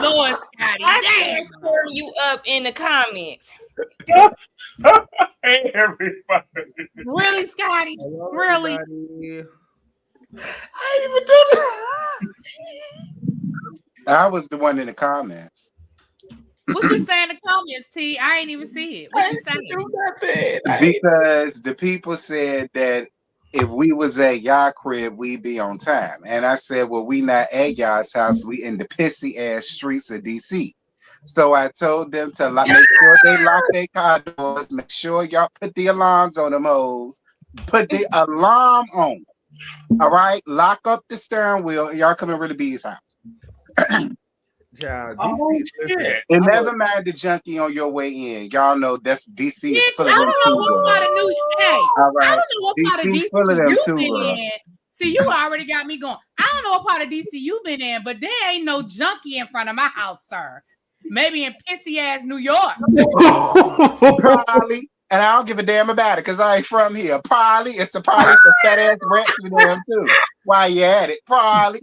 Lord, Scotty. I can't stir you up in the comments. Hey, everybody. Really, Scotty? Hello, Really? everybody. I didn't even do that. I was the one in the comments. What you say in the comments, T? I ain't even see it. What you saying? Because the people said that if we was at y'all crib, we'd be on time. And I said, well, we not at y'all's house. We in the pissy ass streets of DC. So I told them to make sure they lock their car doors, make sure y'all put the alarms on them hoes, put the alarm on. All right, lock up the steering wheel. Y'all come in Really B's house. Child, And never mind the junkie on your way in. Y'all know that's DC is full of I them don't know what too. part of New Hey, All right, I don't know what part of DC full of them you too. been in. See, you already got me going. I don't know what part of DC you been in, but there ain't no junkie in front of my house, sir. Maybe in pissy ass New York. Probably. And I don't give a damn about it because I ain't from here. Probably it's some fat ass rats with them too. Why you at it? Probably.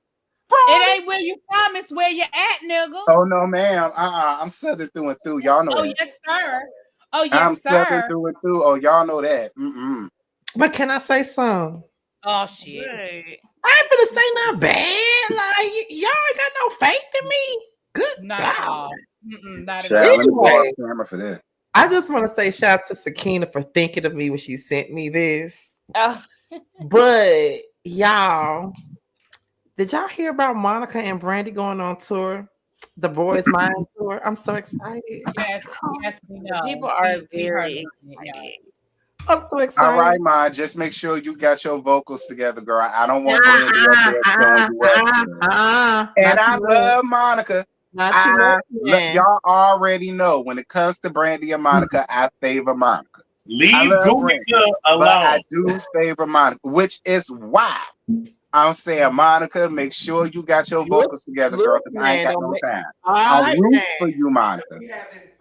It ain't where you from, it's where you at, nigga. Oh no, ma'am. I'm Southern through and through. Y'all know that. Yes, sir. Oh, yes, I'm sir. Southern through and through. Oh, y'all know that. But can I say something? Oh shit. Right. I ain't finna say nothing bad. Like y'all ain't got no faith in me. Good. Not God. at all. Not at Child, all. let me go off camera for that. I just want to say shout out to Sakina for thinking of me when she sent me this. Oh. But y'all, did y'all hear about Monica and Brandy going on tour? The Boys Mind tour. I'm so excited. Yes, we know. People are We very heard excited. I'm so excited. All right, Ma. Just make sure you got your vocals together, girl. I don't want Brandy up there showing you up. And I love Monica. Y'all already know when it comes to Brandy and Monica, I favor Monica. Leave Gunica alone. But I do favor Monica, which is why I'm saying, Monica, make sure you got your vocals together, girl, because I ain't got no time. I'm rooting for you, Monica.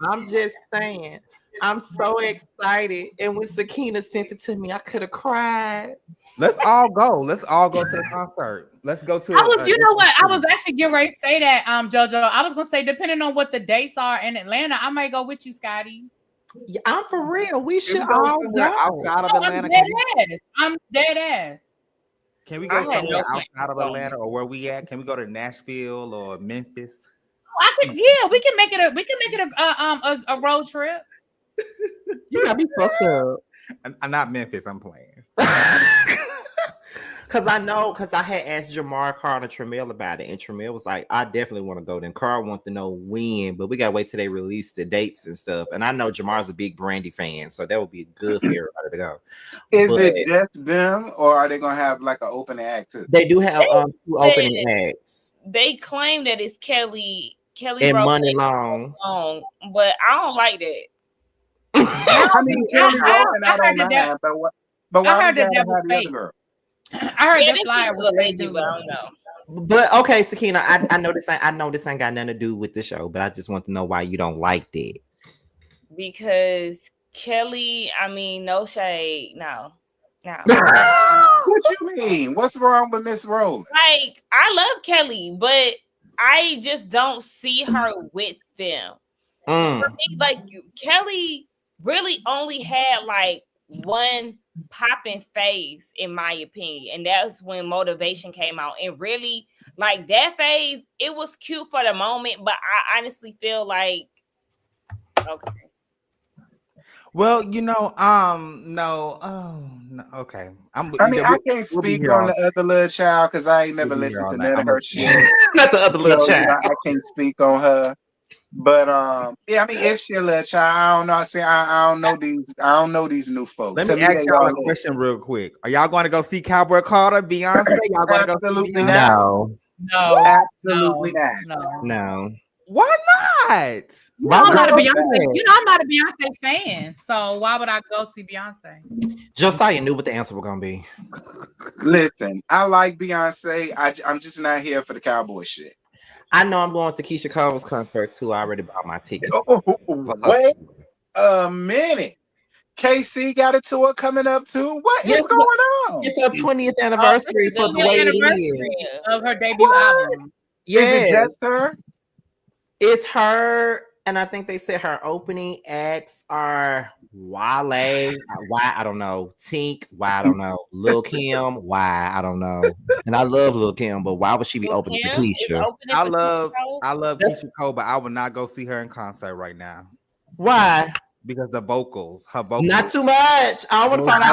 I'm just saying. I'm so excited. And when Sakina sent it to me, I could have cried. Let's all go. Let's all go to the concert. Let's go to you know what? I was actually getting ready to say that, JoJo. I was gonna say, depending on what the dates are in Atlanta, I might go with you, Scotty. Yeah, I'm for real. We should all go outside of Atlanta. I'm dead ass. Can we go somewhere outside of Atlanta or where we at? Can we go to Nashville or Memphis? We can make it a road trip. You gotta be fucked up. I'm not Memphis. I'm playing. Because I had asked Jamar, Carl, and Tramiel about it, and Tramiel was like, I definitely want to go. Then Carl wanted to know when, but we gotta wait till they release the dates and stuff. And I know Jamar's a big Brandy fan, so that would be good for everybody to go. Is it just them, or are they gonna have like an opening act too? They do have two opening acts. They claim that it's Kelly and Money Long, but I don't like that. I mean, Kelly Rowland, I don't mind, but why we gotta have the other girl? I heard that flyer was amazing, but I don't know. But okay, Sakina, I know this ain't got nothing to do with the show, but I just want to know why you don't like that. Because Kelly, I mean, no shade, no. What you mean? What's wrong with Miss Rowland? Like, I love Kelly, but I just don't see her with them. For me, like, Kelly really only had like one popping phase, in my opinion, and that's when Motivation came out. And really, like, that phase, it was cute for the moment, but I honestly feel like, okay. Well, no, okay. I can't speak on the other little child because I ain't never listened to none of her shit. Not the other little child. I can't speak on her. But yeah, I mean, if she a little child, I don't know. I don't know these new folks. Let me ask y'all a question real quick. Are y'all going to go see Cowboy Carter, Beyonce? Y'all going to go? Absolutely not. No, absolutely not. No. Why not? I'm not a Beyonce fan, so why would I go see Beyonce? Josiah knew what the answer was gonna be. Listen, I like Beyonce. I'm just not here for the cowboy shit. I know I'm going to Keisha Cole's concert too. I already bought my ticket. Wait a minute. KC got a tour coming up too. What is going on? It's her 20th anniversary for the way it is of her debut album. Yes. Is it just her? It's her, and I think they said her opening acts are Wale, why I don't know, Tink, why I don't know, Lil Kim, why I don't know, and I love Lil Kim, but why would she be opening for Keisha? I love Keisha Cole, but I would not go see her in concert right now. Why? Because her vocals. Not too much. I don't want to find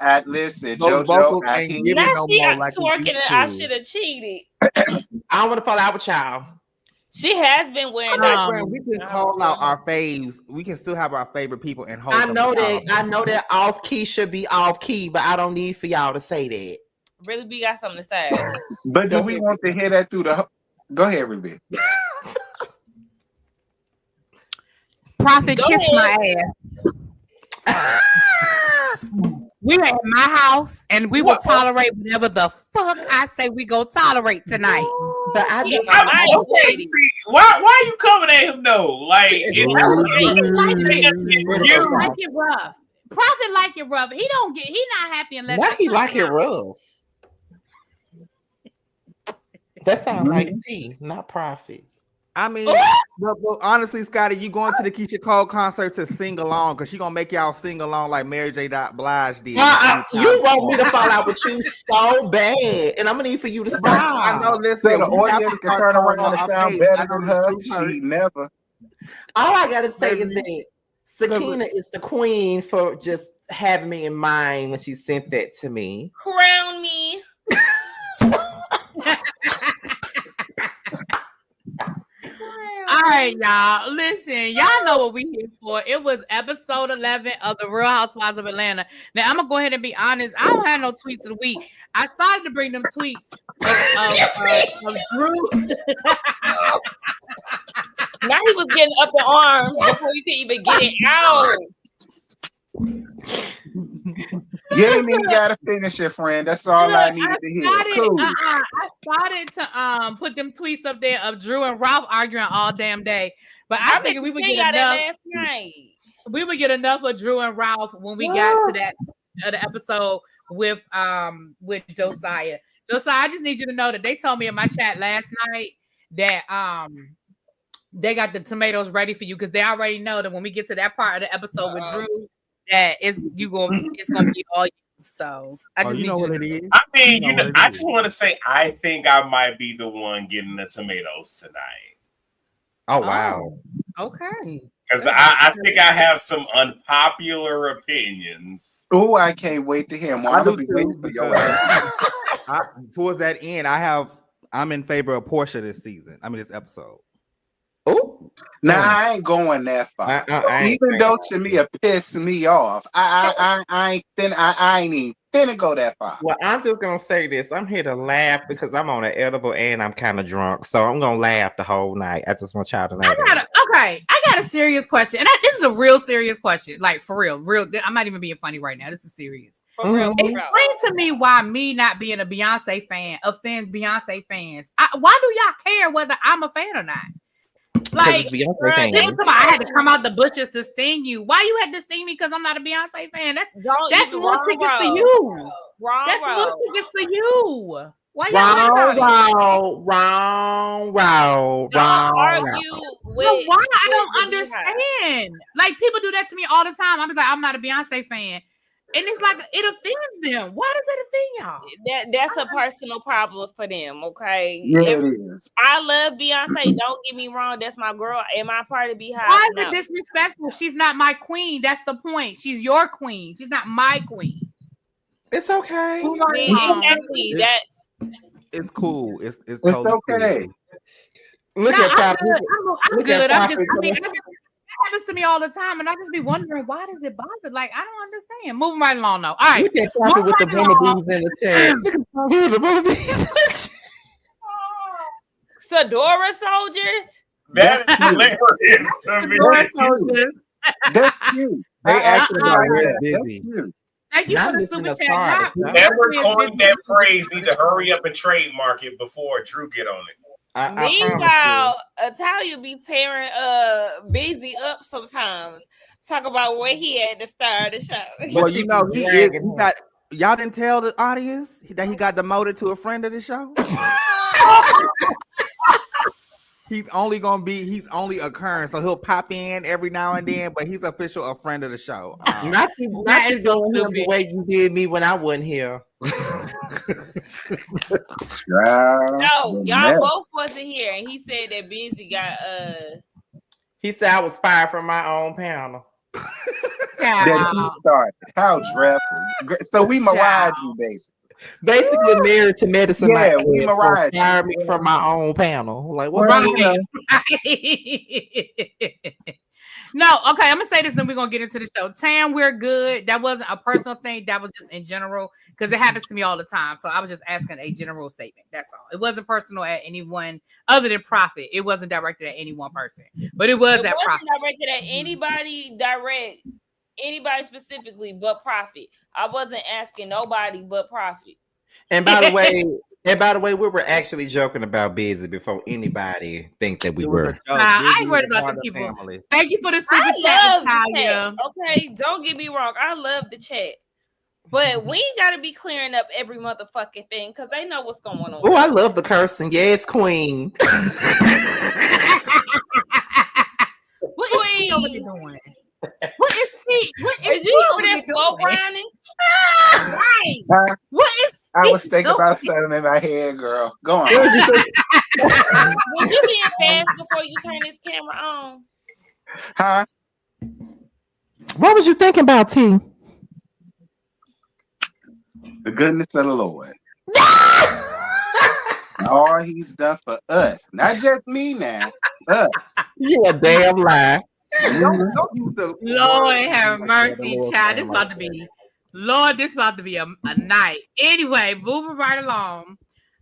out. Listen, those JoJo, ain't giving no more like twerking and I should have cheated. I don't want to fall out with y'all. She has been wearing we can call out our faves. We can still have our favorite people and hold I them know accountable. that. I know that off key should be off key, but I don't need for y'all to say that. Really, we got something to say. But do we want to hear that through the? Go ahead, Ruby. Prophet, kiss my ass. We are at my house, and we will tolerate whatever the fuck I say we go tolerate tonight. But I just, why are you coming at him though? Like, He like it rough. Prophet like it rough. He not happy unless why he like it rough. That sounds like T, not Prophet. I mean, but honestly, Scotty, you going to the Keisha Cole concert to sing along because she gonna make y'all sing along like Mary J. Blige did. You want me to fall out with you so bad, and I'm gonna need for you to stop. I know. Listen, so the audience can turn around and sound better than her. She never. All I gotta say is that Sakina is the queen for just having me in mind when she sent that to me. Crown me. All right, y'all. Listen, y'all know what we here for. It was episode 11 of the Real Housewives of Atlanta. Now, I'm going to go ahead and be honest. I don't have no tweets of the week. I started to bring them tweets of Drew. Now he was getting up in arms before you could even get it out. You ain't even gotta finish it, friend. That's all I needed to hear. Cool. I started to put them tweets up there of Drew and Ralph arguing all damn day, but I figured we would get enough. Last night. We would get enough of Drew and Ralph when we got to that the episode with Josiah. Josiah, I just need you to know that they told me in my chat last night that they got the tomatoes ready for you because they already know that when we get to that part of the episode with Drew. That it's gonna be all you. So I just know what it is. I mean, I just want to say I think I might be the one getting the tomatoes tonight. Oh wow. Okay. Because I think I have some unpopular opinions. Oh, I can't wait to hear them. I do too, towards that end, I'm in favor of Porsha this season. I mean this episode. Oh. Now I ain't going that far. Even though Shamia pissed me off, I ain't even finna go that far. Well, I'm just gonna say this. I'm here to laugh because I'm on an edible and I'm kind of drunk, so I'm gonna laugh the whole night. I just want y'all to know. I got a serious question, and this is a real serious question. Like for real. I'm not even being funny right now. This is serious. For real. Explain to me why me not being a Beyonce fan offends Beyonce fans. Why do y'all care whether I'm a fan or not? Like, I had to come out the bushes to sting you. Why you had to sting me because I'm not a Beyonce fan? That's more tickets for you. That's more tickets for you. Why y'all wrong? Argue with. Why? I don't understand. Like people do that to me all the time. I'm like, I'm not a Beyonce fan. And it's like it offends them. Why does it offend y'all? That's a personal problem for them, okay? Yeah, it is. I love Beyonce. Don't get me wrong. That's my girl. Am I part of Beehive? Why is it disrespectful? She's not my queen. That's the point. She's your queen. She's not my queen. It's okay. Exactly. It's cool. It's totally okay. Cool. Look at Pop. I'm good. It happens to me all the time, and I just be wondering why does it bother? Like I don't understand. Moving right along, though. All right. Look at Pop with the bumblebees in the chat. Look at Pop with the bumblebees. Fedora soldiers. That's hilarious to me. That's cute. They actually got that. That's cute. Thank you for the super chat. Whoever coined that phrase need to hurry up and trademark it before Drew get on it. Meanwhile, Italia be tearing Busy up sometimes. Talk about where he had to start the show. Well, you know, he got y'all didn't tell the audience that he got demoted to a friend of the show. He he's only occurring, so he'll pop in every now and then, but he's official a friend of the show. Not you doing him the way you did me when I wasn't here. No, y'all both wasn't here, and he said that Busy got He said I was fired from my own panel. That he started. How dreadful. So we mirage you, basically. Basically married to medicine. Yeah, we mirage you. Fired me from my own panel. Like what? No, okay, I'm gonna say this, then we're gonna get into the show. Tam, we're good. That wasn't a personal thing, that was just in general, because it happens to me all the time. So I was just asking a general statement. That's all. It wasn't personal at anyone other than Prophet. It wasn't directed at any one person, but it was at Prophet. Directed at anybody specifically but Prophet. I wasn't asking nobody but Prophet. And by the way, we were actually joking about Busy before anybody think that we were. I ain't worried about the people. Family. Thank you for the super chat, Natalia. Okay, don't get me wrong. I love the chat. But we ain't gotta be clearing up every motherfucking thing because they know what's going on. Oh, I love the cursing. Yes, Queen. What is T over there doing? What is T? What is you over there slow grinding? Right. What is I was thinking about something in my head, girl. Go on. Was you being fast before you turn this camera on? Huh? What was you thinking about, T? The goodness of the Lord. All he's done for us. Not just me now. Us. You a damn lie. Don't use the Lord have mercy, child. This about to be a night. Anyway, moving right along.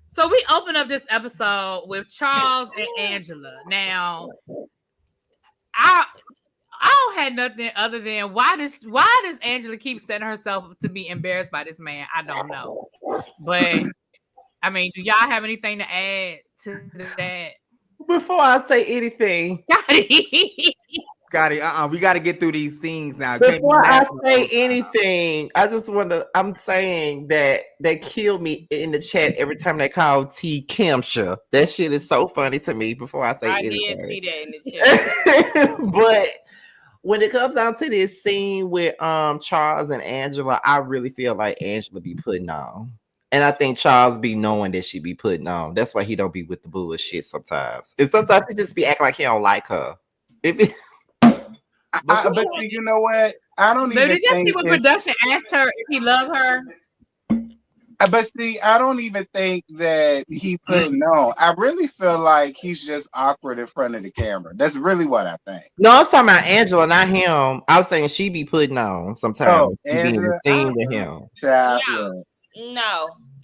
So we open up this episode with Charles and Angela. Now, I don't have nothing other than why does Angela keep setting herself to be embarrassed by this man? I don't know. But I mean, do y'all have anything to add to that? Before I say anything, Scotty, we got to get through these scenes now. Before I say anything, I just want to. I'm saying that they kill me in the chat every time they call T Kimsha. That shit is so funny to me. Before I say anything, I did see that in the chat. But when it comes down to this scene with Charles and Angela, I really feel like Angela be putting on. And I think Charles be knowing that she be putting on. That's why he don't be with the bullshit sometimes. And sometimes he just be acting like he don't like her. But see, you know what? I don't even did you see what production asked her if he loved her? But see, I don't even think that he putting on. I really feel like he's just awkward in front of the camera. That's really what I think. No, I'm talking about Angela, not him. I was saying she be putting on sometimes. Oh, Angela, with him.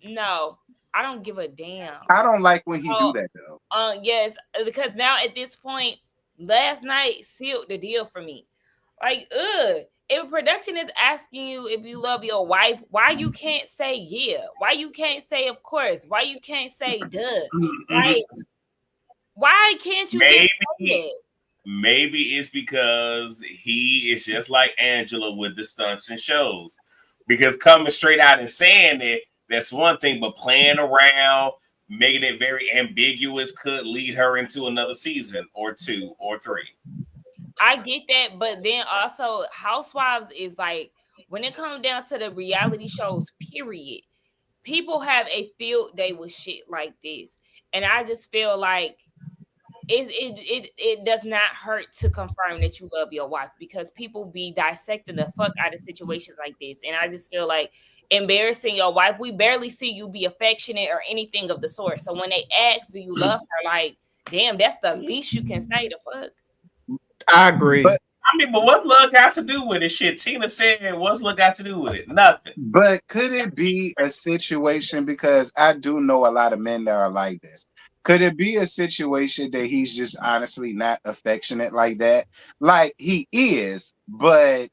No, I don't give a damn. I don't like when he do that though. Yes, because now at this point, last night sealed the deal for me. Like, if production is asking you if you love your wife, why you can't say yeah? Why you can't say of course? Why you can't say duh? Like, why can't you? Maybe it's because he is just like Angela with the stunts and shows. Because coming straight out and saying it, that's one thing, but playing around, making it very ambiguous could lead her into another season or 2 or 3. I get that, but then also Housewives is like, when it comes down to the reality shows, period, people have a field day with shit like this. And I just feel like it does not hurt to confirm that you love your wife, because people be dissecting the fuck out of situations like this. And I just feel like embarrassing your wife, we barely see you be affectionate or anything of the sort. So when they ask, do you love her? Like, damn, that's the least you can say. The fuck. I agree. But what's love got to do with it? Shit, Tina said, what's love got to do with it? Nothing. But could it be a situation, because I do know a lot of men that are like this. Could it be a situation that he's just honestly not affectionate like that? Like he is, but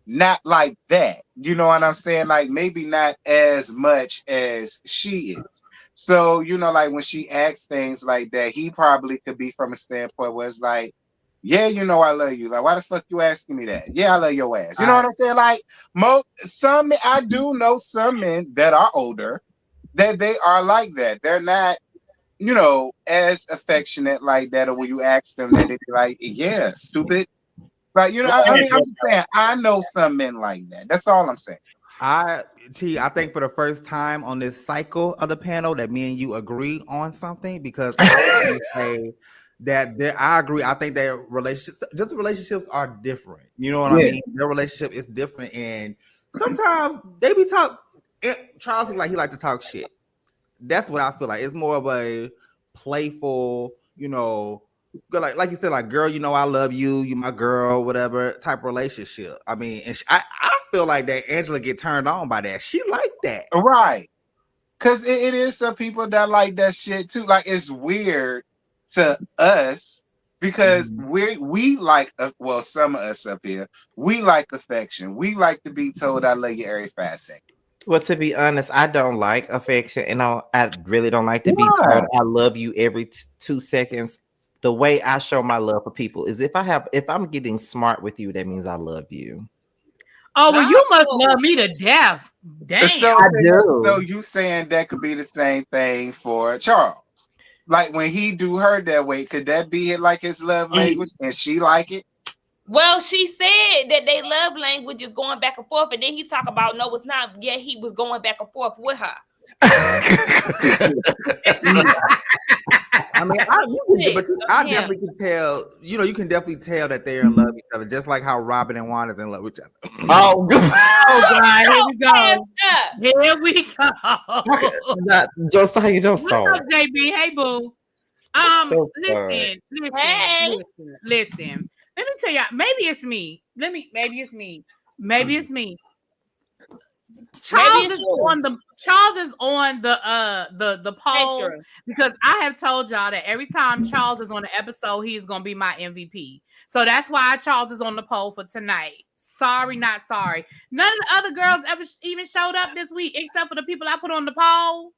not like that. You know what I'm saying? Like maybe not as much as she is. So, you know, like when she asks things like that, he probably could be from a standpoint where it's like, yeah, you know I love you. Like, why the fuck you asking me that? Yeah, I love your ass. You know what I'm saying? Like I do know some men that are older that they are like that. They're not you know, as affectionate like that, or when you ask them that, they be like, yeah, stupid. Like, you know, I mean, I'm just saying, I know some men like that. That's all I'm saying. I think for the first time on this cycle of the panel that me and you agree on something, because I was going to say that I agree. I think that relationships are different. You know what I mean? Their relationship is different, and sometimes they be Charles is like he like to talk shit. That's what I feel like. It's more of a playful, you know, like you said, like, girl, you know, I love you, you my girl, whatever type of relationship. I mean, and I feel like that Angela get turned on by that. She like that, right? Because it is some people that like that shit too. Like, it's weird to us because we like, well, some of us up here, we like affection. We like to be told I love you every 5 seconds. Well, to be honest, I don't like affection, and I really don't like to be told I love you every 2 seconds. The way I show my love for people is if I'm getting smart with you, that means I love you. Oh, well, you must love me to death. Dang. So you saying that could be the same thing for Charles? Like, when he do her that way, could that be like his love language, and she like it? Well, she said that they love language is going back and forth, and then he talk about no, it's not. Yet he was going back and forth with her. I mean, I definitely can tell. You know, you can definitely tell that they're in love with each other, just like how Robin and Juan is in love with each other. Oh God, here we go. Here we go. Josiah, don't start. What's up, JB? Hey, boo. Listen. Let me tell y'all. Maybe it's me. Maybe it's me. Charles is on the poll because I have told y'all that every time Charles is on the episode, he is gonna be my MVP. So that's why Charles is on the poll for tonight. Sorry, not sorry. None of the other girls ever even showed up this week, except for the people I put on the poll.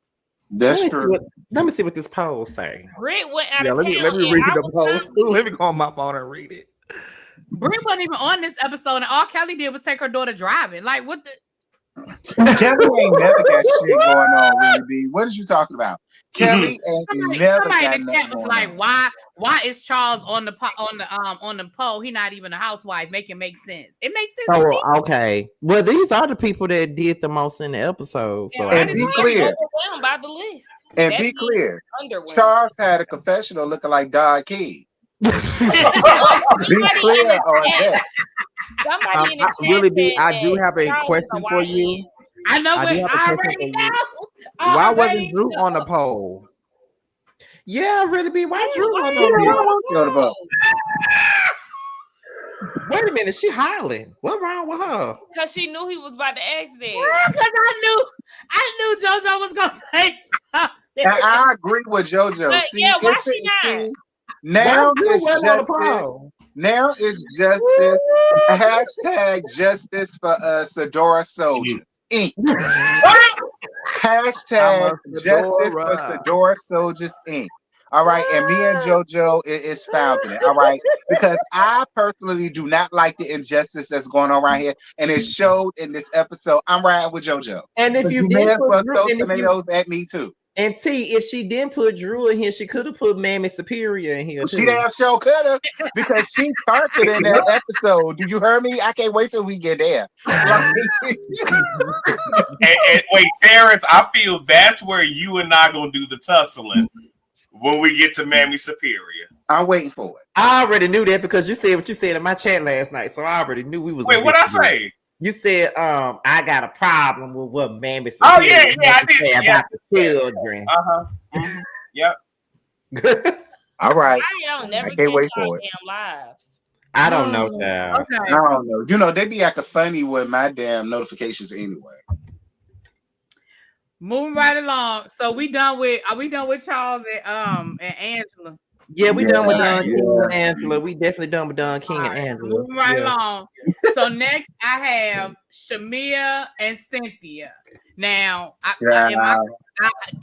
That's true. Let me see what this poll say. Britt went out of let me read the poll. Let me go on my phone and read it. Britt wasn't even on this episode, and all Kelly did was take her daughter driving. Like, what the? Kelly ain't never got shit going on, really, B. What is you talking about? Kelly ain't never got in the chat was like, why is Charles on the poll? He not even a housewife. Make it make sense. It makes sense. Oh, okay. Well, these are the people that did the most in the episode. So and be clear. By the list. And be clear. Charles had a confessional looking like Don Key. Be clear on that. Somebody in the chat really be. I do have a question for you. I know. I already know. Why wasn't Drew on the poll? Yeah, really be. Why Drew on the poll? Wait a minute, she hollering. What wrong with her? Because she knew he was about to ask that. Because I knew JoJo was gonna say something. And I agree with JoJo. But, see, yeah, why she not? Now it's justice. Now it's justice. Hashtag justice for Sedora Soldiers Inc. Hashtag justice for Sedora Soldiers Inc. All right, and me and JoJo is founding it. All right, because I personally do not like the injustice that's going on right here, and it showed in this episode. I'm riding with JoJo. And if you may as well throw tomatoes at me too. And T, if she didn't put Drew in here, she could have put Mammy Superior in here. She damn sure could have, because she turned it in that episode. Do you hear me? I can't wait till we get there. and wait, Terrence, I feel that's where you and I gonna do the tussling when we get to Mammy Superior. I'm waiting for it. I already knew that because you said what you said in my chat last night, so I already knew we was. Wait, what I say? You said, I got a problem with what Mammy said. Oh, yeah, I did. About the children. Mm-hmm. Yep. All right. I don't never can't wait for it. Damn lives. I don't know, child. Okay. I don't know. You know, they be acting funny with my damn notifications anyway. Moving right along. So are we done with Charles and Angela? Yeah, we done with Don King and Angela. We definitely done with Don King and Angela. Moving right along. So next I have Shamia and Cynthia. Now,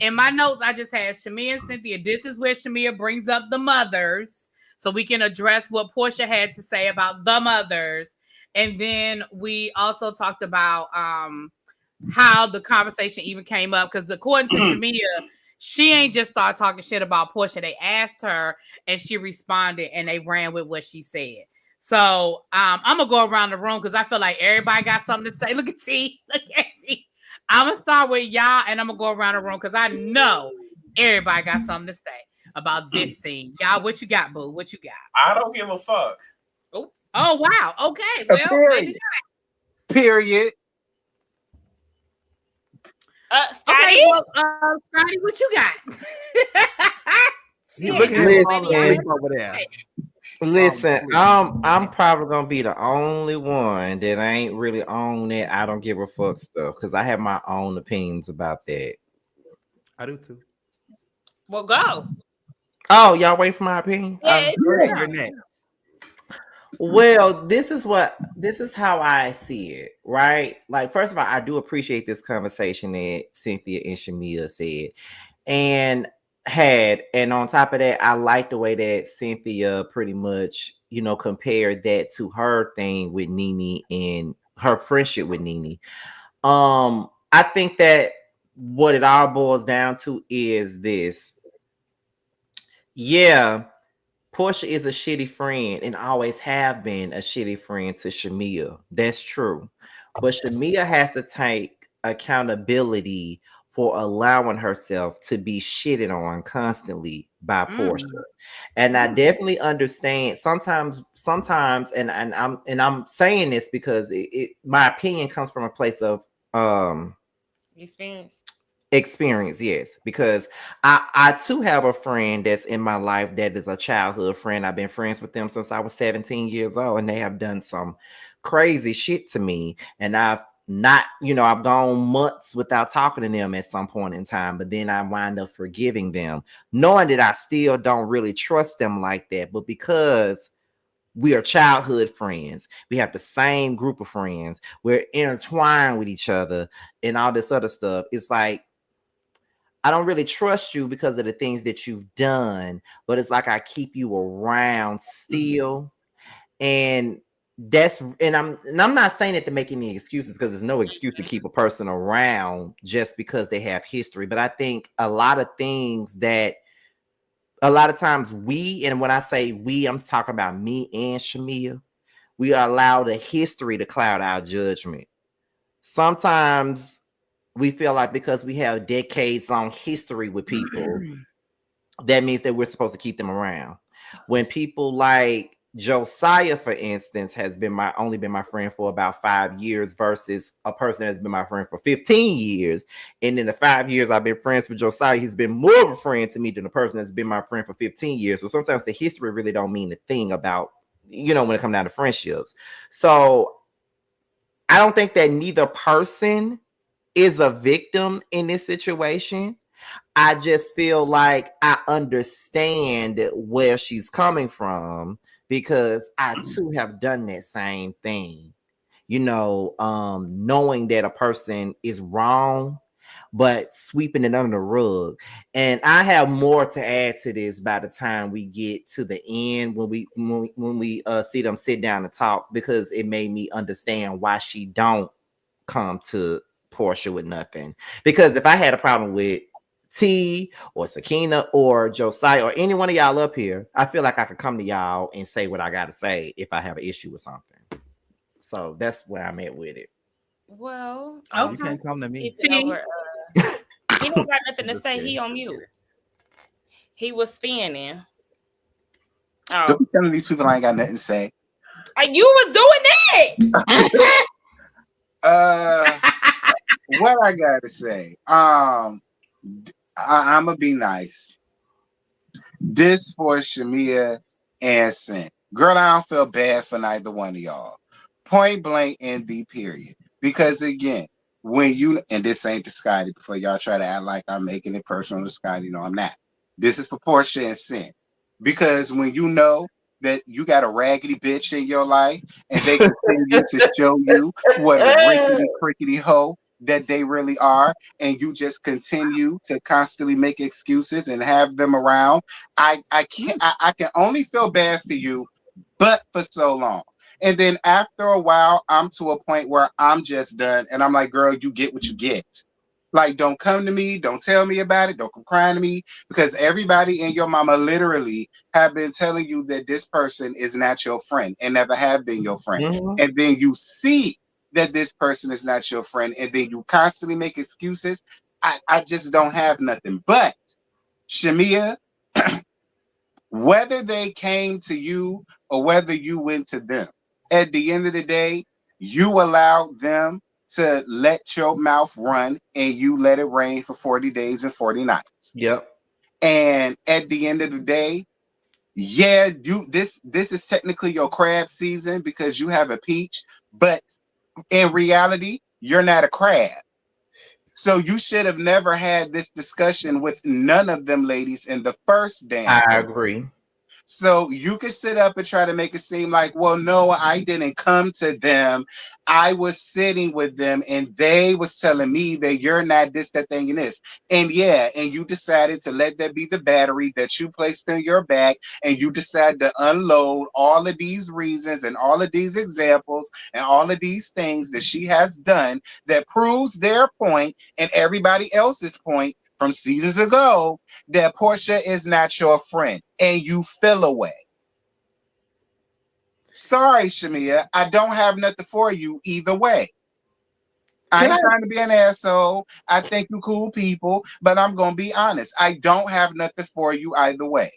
in my notes, I just had Shamia and Cynthia. This is where Shamia brings up the mothers, so we can address what Porsha had to say about the mothers. And then we also talked about how the conversation even came up, because according to Shamia, she ain't just start talking shit about Porsha. They asked her and she responded and they ran with what she said. So I'm gonna go around the room because I feel like everybody got something to say. Look at T. Look at T. I'm gonna start with y'all and I'm gonna go around the room because I know everybody got something to say about this scene. Y'all, what you got, boo? What you got? I don't give a fuck. Oh wow. Okay. Well, maybe Period. okay, well, Scotty, what you got? You looking at the over there. Listen, I'm probably gonna be the only one that ain't really on that I don't give a fuck stuff because I have my own opinions about that. I do too. Well, go. Oh, y'all wait for my opinion? Yeah, You're next. Well, this is how I see it, right? Like, first of all, I do appreciate this conversation that Cynthia and Shamia said and had, and on top of that, I like the way that Cynthia pretty much, compared that to her thing with Nene and her friendship with Nene. I think that what it all boils down to is this. Yeah. Porsha is a shitty friend and always have been a shitty friend to Shamia. That's true. But Shamia has to take accountability for allowing herself to be shitted on constantly by Porsha. And I definitely understand sometimes, and I'm saying this because my opinion comes from a place of experience, yes, because I too have a friend that's in my life that is a childhood friend. I've been friends with them since I was 17 years old, and they have done some crazy shit to me, and I've gone months without talking to them at some point in time, but then I wind up forgiving them, knowing that I still don't really trust them like that, but because we are childhood friends, we have the same group of friends, we're intertwined with each other and all this other stuff. It's like I don't really trust you because of the things that you've done, but it's like I keep you around still. And I'm not saying it to make any excuses because there's no excuse to keep a person around just because they have history. But I think a lot of times and when I say we, I'm talking about me and Shamia, we allow the history to cloud our judgment. Sometimes we feel like because we have decades long history with people, that means that we're supposed to keep them around. When people like Josiah, for instance, has only been my friend for about 5 years versus a person that's been my friend for 15 years. And in the 5 years I've been friends with Josiah, he's been more of a friend to me than the person that's been my friend for 15 years. So sometimes the history really don't mean a thing about, when it comes down to friendships. So I don't think that neither person is a victim in this situation. I just feel like I understand where she's coming from because I too have done that same thing, knowing that a person is wrong, but sweeping it under the rug. And I have more to add to this by the time we get to the end when we see them sit down and talk, because it made me understand why she don't come to Porsha with nothing. Because if I had a problem with T or Sakina or Josiah or any one of y'all up here, I feel like I could come to y'all and say what I gotta say if I have an issue with something. So that's where I'm at with it. Well, you can't come to me. He don't got nothing to say. He on mute. He was spinning. Don't be telling these people I ain't got nothing to say. You was doing that. What I gotta say, I'm gonna be nice. This for Shamia and Sin. Girl, I don't feel bad for neither one of y'all. Point blank in the period. Because again, and this ain't to Scotty before y'all try to act like I'm making it personal to Scotty. No, I'm not. This is for Porsha and Sin. Because when you know that you got a raggedy bitch in your life and they continue to show you what a rickety crickety hoe that they really are, and you just continue to constantly make excuses and have them around, I can only feel bad for you, but for so long. And then after a while, I'm to a point where I'm just done and I'm like, girl, you get what you get. Like, don't come to me, don't tell me about it, don't come crying to me, because everybody and your mama literally have been telling you that this person is not your friend and never have been your friend. And then you see that this person is not your friend, and then you constantly make excuses. I just don't have nothing. But Shamia, whether they came to you or whether you went to them, at the end of the day, you allowed them to let your mouth run and you let it rain for 40 days and 40 nights. Yep. And at the end of the day, yeah, this is technically your crab season because you have a peach, but in reality, you're not a crab. So you should have never had this discussion with none of them ladies in the first damn. I agree. So you could sit up and try to make it seem like, well, no, I didn't come to them. I was sitting with them and they was telling me that you're not this, that thing, and this. And yeah, and you decided to let that be the battery that you placed in your back, and you decided to unload all of these reasons and all of these examples and all of these things that she has done that proves their point and everybody else's point from seasons ago that Porsha is not your friend, and you feel away. Sorry, Shamia, I don't have nothing for you either way. I ain't trying to be an asshole. I think you cool people, but I'm gonna be honest. I don't have nothing for you either way.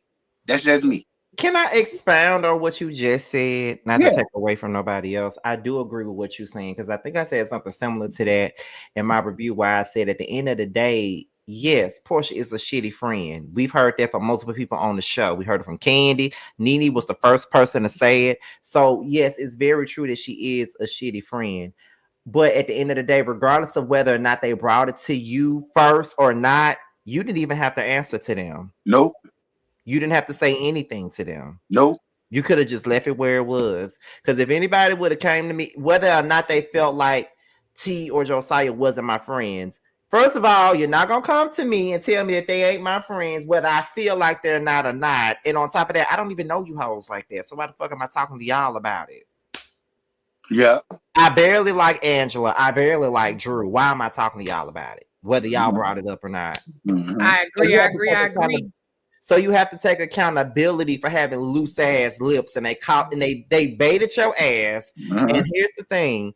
That's just me. Can I expound on what you just said? Not to take away from nobody else. I do agree with what you're saying, because I think I said something similar to that in my review, where I said at the end of the day, yes, Porsha is a shitty friend. We've heard that from multiple people on the show. We heard it from Candy. Nene was the first person to say it. So yes, it's very true that she is a shitty friend. But at the end of the day, regardless of whether or not they brought it to you first or not, you didn't even have to answer to them. Nope. You didn't have to say anything to them. Nope. You could have just left it where it was. Because if anybody would have came to me, whether or not they felt like T or Josiah wasn't my friends, first of all, you're not going to come to me and tell me that they ain't my friends, whether I feel like they're not or not. And on top of that, I don't even know you hoes like that. So why the fuck am I talking to y'all about it? Yeah. I barely like Angela. I barely like Drew. Why am I talking to y'all about it? Whether y'all brought it up or not. I agree. So you have to take accountability for having loose ass lips, and they baited your ass. And here's the thing.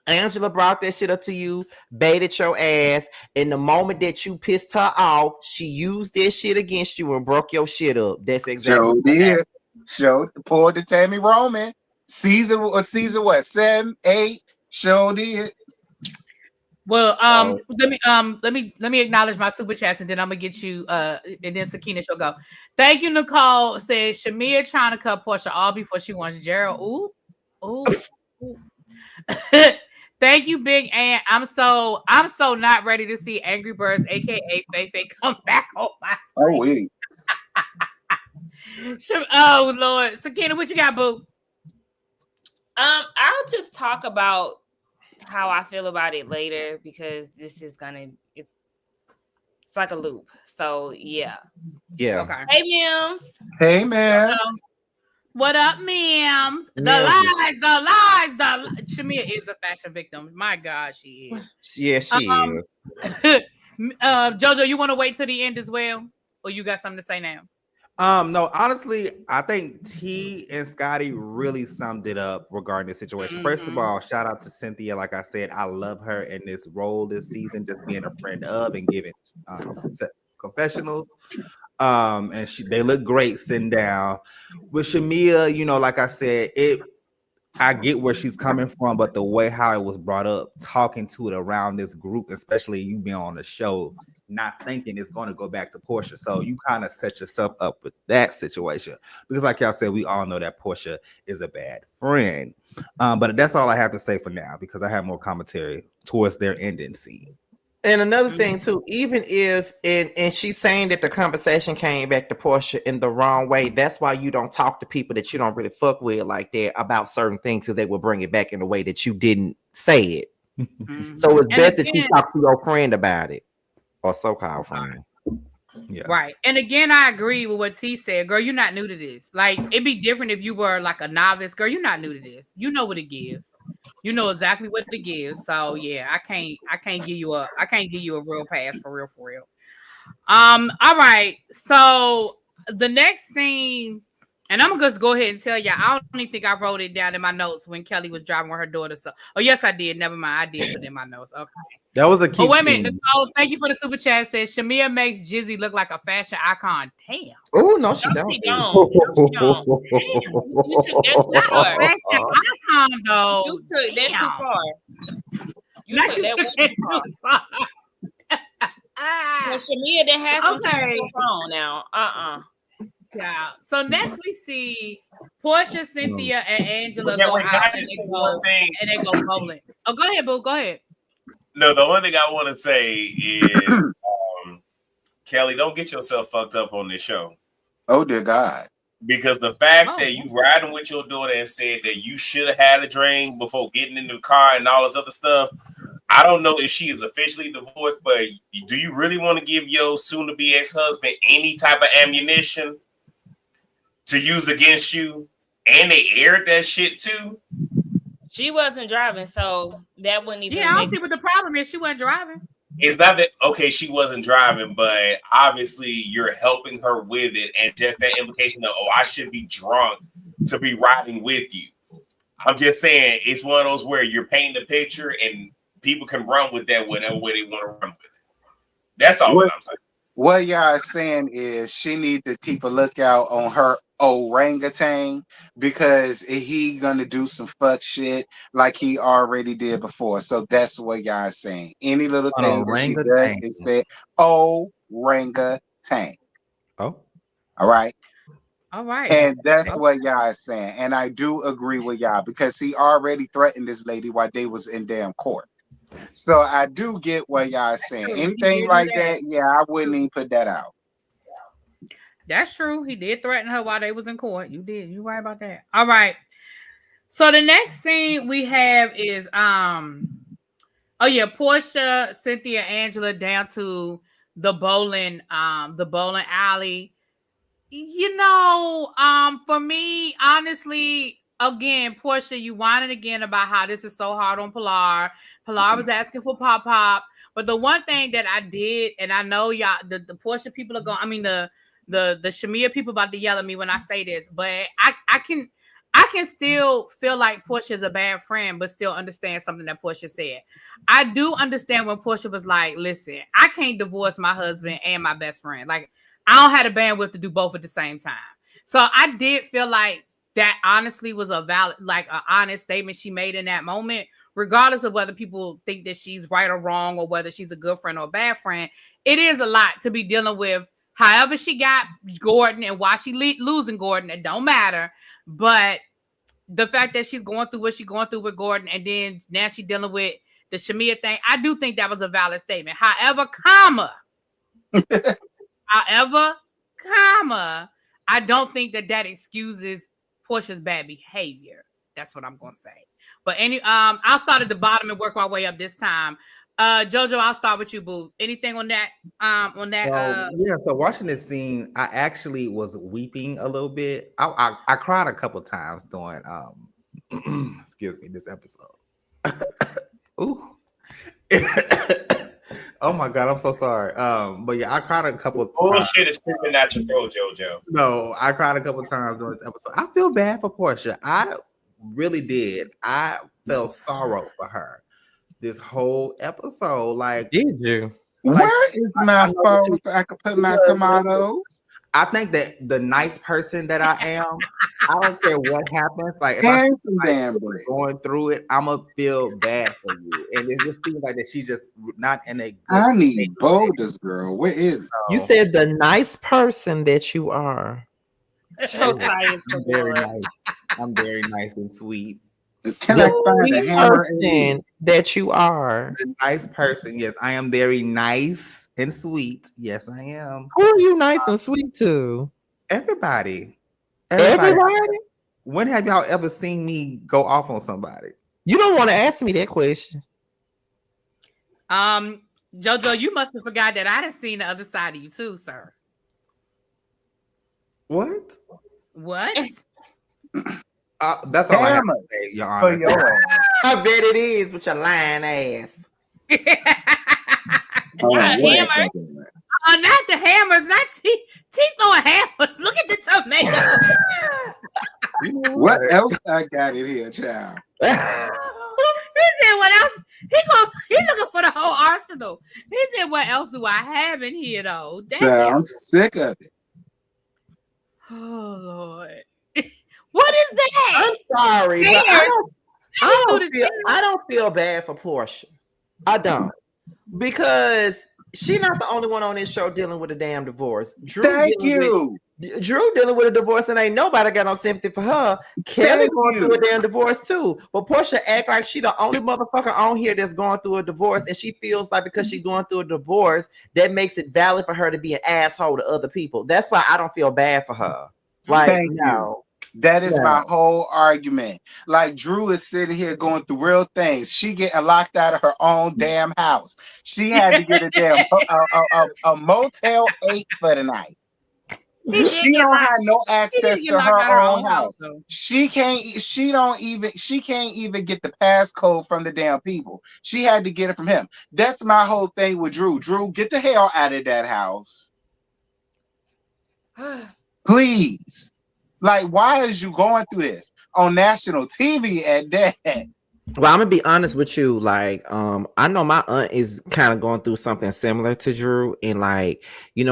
Angela brought that shit up to you, baited your ass. In the moment that you pissed her off, she used this shit against you and broke your shit up. That's exactly what happened. Pulled the Tammy Roman. Season what? 7, 8. Showed it. Well, let me acknowledge my super chats, and then I'm gonna get you and then Sakina she'll go. Thank you, Nicole. Says Shamia trying to cut Porsha all before she wants Gerald. Ooh. Thank you, Big Ant. I'm so not ready to see Angry Birds, aka Feifei, come back on my screen. Oh Lord, Sakina, what you got, boo? I'll just talk about how I feel about it later, because this is it's like a loop. So yeah. Okay. Hey, Mims. Hey, man. What up, Mims? The lies. Shamia is a fashion victim. My God, she is. Yeah, she is. Jojo, you want to wait till the end as well, or you got something to say now? No, honestly, I think T and Scotty really summed it up regarding the situation. First of all, shout out to Cynthia. Like I said, I love her in this role this season, just being a friend of and giving confessionals. And they look great sitting down. With Shamia, like I said, I get where she's coming from, but the way how it was brought up, talking to it around this group, especially you being on the show, not thinking it's going to go back to Porsha. So you kind of set yourself up with that situation. Because like y'all said, we all know that Porsha is a bad friend. But that's all I have to say for now, because I have more commentary towards their ending scene. And another thing too, even if and she's saying that the conversation came back to Porsha in the wrong way, that's why you don't talk to people that you don't really fuck with like that about certain things, because they will bring it back in a way that you didn't say it. So it's best that you talk to your friend about it, or so-called friend. Yeah. Right. And again, I agree with what T said. Girl, you're not new to this. Like, it'd be different if you were like a novice. Girl, you're not new to this. You know what it gives. You know exactly what it gives. So yeah, I can't give you a real pass for real. All right. So the next scene, and I'm gonna just go ahead and tell you, I don't even think I wrote it down in my notes when Kelly was driving with her daughter. So, oh yes, I did. Never mind, I did put it in my notes. Okay. That was a Oh key wait a minute, scene. Nicole. Thank you for the super chat. It says Shamia makes Jizzy look like a fashion icon. Damn. Oh no, she No, don't. she don't. No, she don't. You took that too Not far. a fashion icon though. You took that too far. You Not took you that took way it too far. too far. Well, Shamia didn't have some Okay. stuff on now. Yeah. So next we see Porsha, Cynthia, and Angela go Wait, can out I and just say one thing? they go bowling. Oh, go ahead, boo. Go ahead. No, the only thing I want to say is, Kelly, don't get yourself fucked up on this show. Oh dear God. Because the fact that you riding with your daughter and said that you should have had a drink before getting in the car and all this other stuff, I don't know if she is officially divorced, but do you really want to give your soon-to-be ex-husband any type of ammunition to use against you? And they aired that shit too? She wasn't driving, so that wouldn't even. Yeah, I don't see what the problem is. She wasn't driving. It's not that, okay, she wasn't driving, but obviously you're helping her with it. And just that implication of, oh, I should be drunk to be riding with you. I'm just saying, it's one of those where you're painting the picture and people can run with that whatever way they want to run with it. That's all that I'm saying. What y'all are saying is she need to keep a lookout on her orangutan because he gonna do some fuck shit like he already did before. So that's what y'all are saying. Any little thing that she does, it said orangutan. Oh. All right. All right. And that's what y'all are saying. And I do agree with y'all because he already threatened this lady while they was in damn court. So I do get what y'all are saying. Anything like that, yeah, I wouldn't even put that out. That's true. He did threaten her while they was in court. You did. You right about that. All right. So the next scene we have is Porsha, Cynthia, Angela down to the bowling alley. You know, for me, honestly, again, Porsha, you whining again about how this is so hard on Pilar. Pilar was asking for pop. But the one thing that I did, and I know y'all, the Porsha people are going, I mean, the Shamia people about to yell at me when I say this, but I can still feel like Porsha is a bad friend, but still understand something that Porsha said. I do understand when Porsha was like, listen, I can't divorce my husband and my best friend. Like, I don't have the bandwidth to do both at the same time. So I did feel like that honestly was a valid, like an honest statement she made in that moment, regardless of whether people think that she's right or wrong or whether she's a good friend or a bad friend. It is a lot to be dealing with. However she got Gordon and why she losing Gordon, it don't matter. But the fact that she's going through what she's going through with Gordon and then now she's dealing with the Shamia thing, I do think that was a valid statement. However, I don't think that excuses Porsha's bad behavior. That's what I'm gonna say. But I'll start at the bottom and work my way up this time. Jojo, I'll start with you, boo. Anything on that? So watching this scene, I actually was weeping a little bit. I cried a couple times during excuse me, this episode. Ooh. Oh my God, I'm so sorry. But yeah, I cried a couple times. Bullshit is creeping out your throat, Jojo. No, I cried a couple times during this episode. I feel bad for Porsha. I really did. I felt sorrow for her this whole episode. Like, did you? Like, where is my phone so I can put my tomatoes? I think that the nice person that I am, I don't care what happens. Like, if and I'm going through it, I'm gonna feel bad for you. And it just seems like that she's just not in a good I need boldest girl. Where is it? You said the nice person that you are. I'm very nice. I'm very nice and sweet. Can I find a hammer that you are? The nice person. Yes, I am very nice and sweet. Yes, I am. Who are you nice and sweet to? Everybody. When have y'all ever seen me go off on somebody? You don't want to ask me that question. Jojo, you must have forgot that I done seen the other side of you too, sir. What? What? That's all I have Hammer to say, Your for Honor. your ass. I bet it is with your lying ass. Not Wait a hammer. second. Not the hammers, not teeth. Teeth throwing hammers. Look at the tomato. What else I got in here, child? He said, "What else?" He's looking for the whole arsenal. He said, "What else do I have in here, though?" Child, I'm sick of it. Oh Lord, what is that? I'm sorry, but I don't feel bad for Porsha. I don't, because she's not the only one on this show dealing with a damn divorce. Drew dealing with a divorce, and ain't nobody got no sympathy for her. Kelly going through a damn divorce too, but Porsha act like she the only motherfucker on here that's going through a divorce, and she feels like because she's going through a divorce, that makes it valid for her to be an asshole to other people. That's why I don't feel bad for her. Like, Thank you. That is my whole argument. Like, Drew is sitting here going through real things. She getting locked out of her own damn house. She had to get a damn a Motel 8 for the night. She don't have no access to her own house. She can't even get the passcode from the damn people. She had to get it from him. That's my whole thing with Drew. Drew, get the hell out of that house. Please. Like, why is you going through this on national TV at that? Well, I'm gonna be honest with you. Like, I know my aunt is kind of going through something similar to Drew, and like,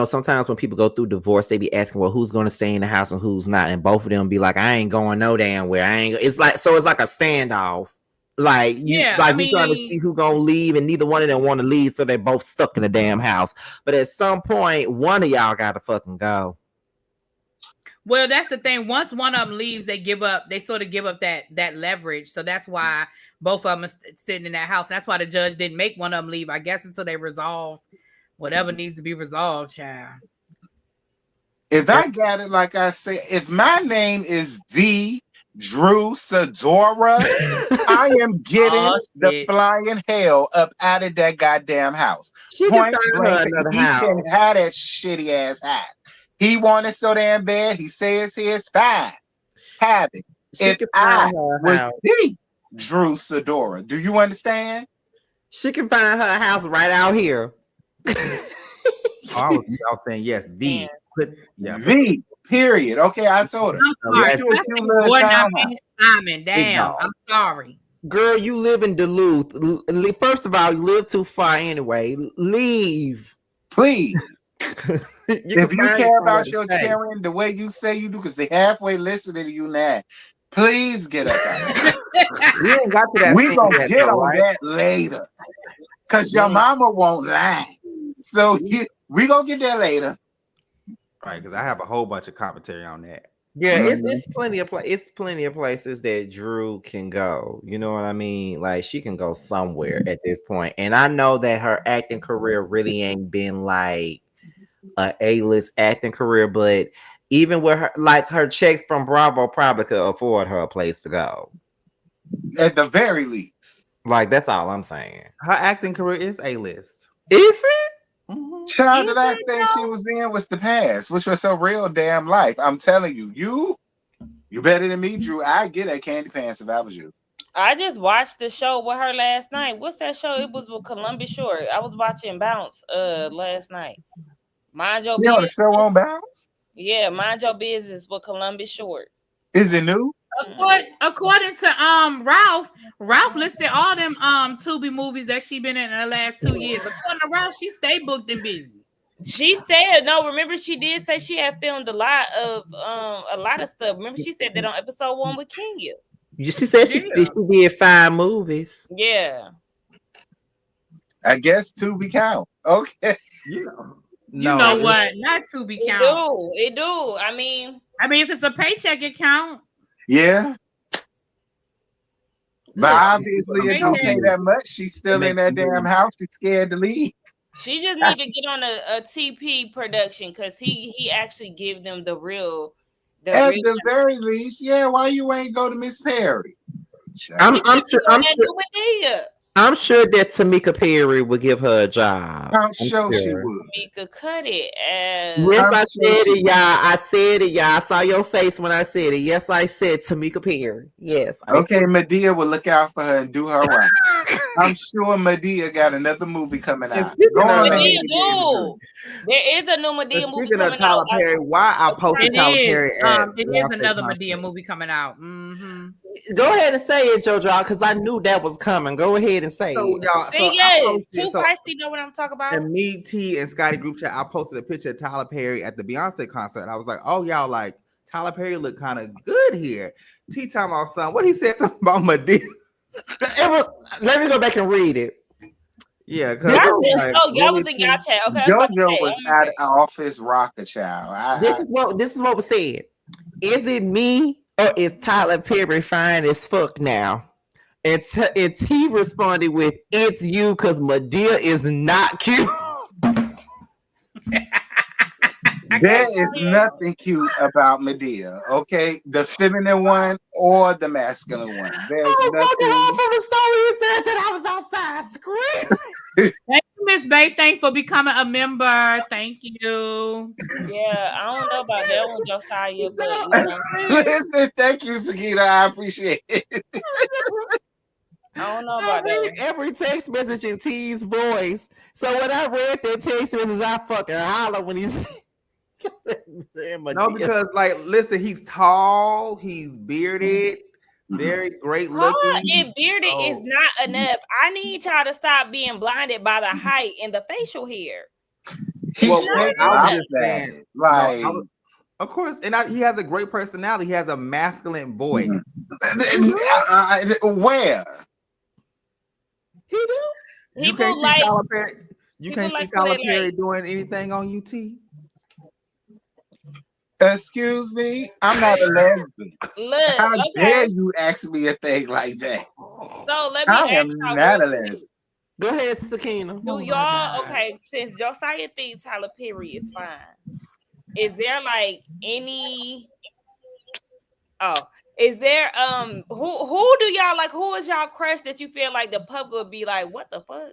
sometimes when people go through divorce, they be asking, well, who's gonna stay in the house and who's not, and both of them be like, I ain't going no damn where. It's like a standoff. Like, you trying to see who gonna leave, and neither one of them want to leave, so they're both stuck in the damn house. But at some point, one of y'all gotta fucking go. Well, that's the thing. Once one of them leaves, they sort of give up that leverage. So that's why both of them are sitting in that house. That's why the judge didn't make one of them leave, I guess, until they resolve whatever needs to be resolved, child. If I got it, like I said, if my name is the Drew Sidora, I am getting the flying hell up out of that goddamn house. Point blank, he can have that shitty ass hat. He wanted so damn bad. He says his fine. Have it. If I was the Drew Sidora, do you understand? She can find her house right out here. I was saying yes. The period. Okay, I told her. I'm sorry. Simon, damn. I'm sorry. Girl, you live in Duluth. First of all, you live too far anyway. Leave. Please. If you care about your children the way you say you do, because they halfway listening to you now, please get up out. We ain't got to that. We gonna get on that later, because your mama won't lie. So we gonna get there later. Right, because I have a whole bunch of commentary on that. Yeah, it's plenty of places that Drew can go. You know what I mean? Like, she can go somewhere at this point. And I know that her acting career really ain't been like a A-list acting career, but even with her, like, her checks from Bravo probably could afford her a place to go. At the very least. Like, that's all I'm saying. Her acting career is A-list. Is it? Mm-hmm. Child, the last thing she was in was The Past, which was her real damn life. I'm telling you, you better than me, Drew. I get a candy pants if I was you. I just watched the show with her last night. What's that show? It was with Columbia Short. I was watching Bounce last night. Mind your business. On the show on Bounce? Yeah, Mind Your Business with Columbia Short. Is it new? According to Ralph listed all them Tubi movies that she been in the last 2 years. According to Ralph, she stayed booked and busy. She said no. Remember, she did say she had filmed a lot of stuff. Remember, she said that on episode 1 with Kenya. She said she did 5 movies. Yeah. I guess Tubi count. Okay. You know what? Not Tubi count. It do. I mean, if it's a paycheck, it count. Yeah. But obviously, it don't pay that much. She's still in that damn house. She's scared to leave. She just need to get on a TP production, because he actually give them the real. At the very least, yeah. Why you ain't go to Miss Perry? I'm sure. I'm sure that Tamika Perry would give her a job. I'm sure she would. Tamika cut it. Yes, I'm I sure said she it, y'all. I said it, y'all. I saw your face when I said it. Yes, I said Tamika Perry. Yes. Okay, Medea will look out for her and do her right. I'm sure Medea got another movie coming And out. speaking Go on of- ahead Medea and get into do. There is a new Medea movie Speaking of coming Tyler out. Perry, why I posted It Tyler is. Perry at It is Beyonce another concert. Medea movie coming out. Mm-hmm. Go ahead and say it, JoJo, because I knew that was coming. Go ahead and say So it. y'all, See, I yes, posted, two so feisty know what I'm talking about. and me, T, and Scotty group chat, I posted a picture of Tyler Perry at the Beyonce concert. And I was like, oh, y'all, like, Tyler Perry look kind of good here. T time out, son. What he said something about Medea? Let me go back and read it. Yeah, Y'all because was, y'all was in y'all chat. Okay, I was about to JoJo say, was I'm out okay. of office rocker child. This is what was said. Is it me or is Tyler Perry fine as fuck now? And T responded with, "It's you, because Medea is not cute." There is nothing cute about Medea, okay? The feminine one or the masculine one. There's I was walking home nothing. from the store. He said that I was outside screaming. Thank you, Miss Bay. Thanks for becoming a member. Thank you. Yeah, I don't know about that one, Josiah, but you know, Listen, thank you, Sakita. I appreciate it. I don't know I about that read one. every text message in T's voice. So when I read that text message, I fucking holler when he's no, because like, listen, he's tall, he's bearded, very great Tall looking. and bearded is not enough. I need y'all to stop being blinded by the height and the facial hair. He's Well, shaking. I was I'm just saying, saying, like, of course, and he has a great personality. He has a masculine voice. where? He do. You People can't see like Tyler Perry. You people can't see like Tyler what they Perry like. doing anything on UT. Excuse me, I'm not a lesbian. Look, How dare okay. you ask me a thing like that? So let me I ask am y'all not a real quick. lesbian. Go ahead, Sakina. Do y'all okay? Since Josiah thinks Tyler Perry is fine, is there like any? Oh, is there who do y'all like? Who is y'all crush that you feel like the public would be like, what the fuck?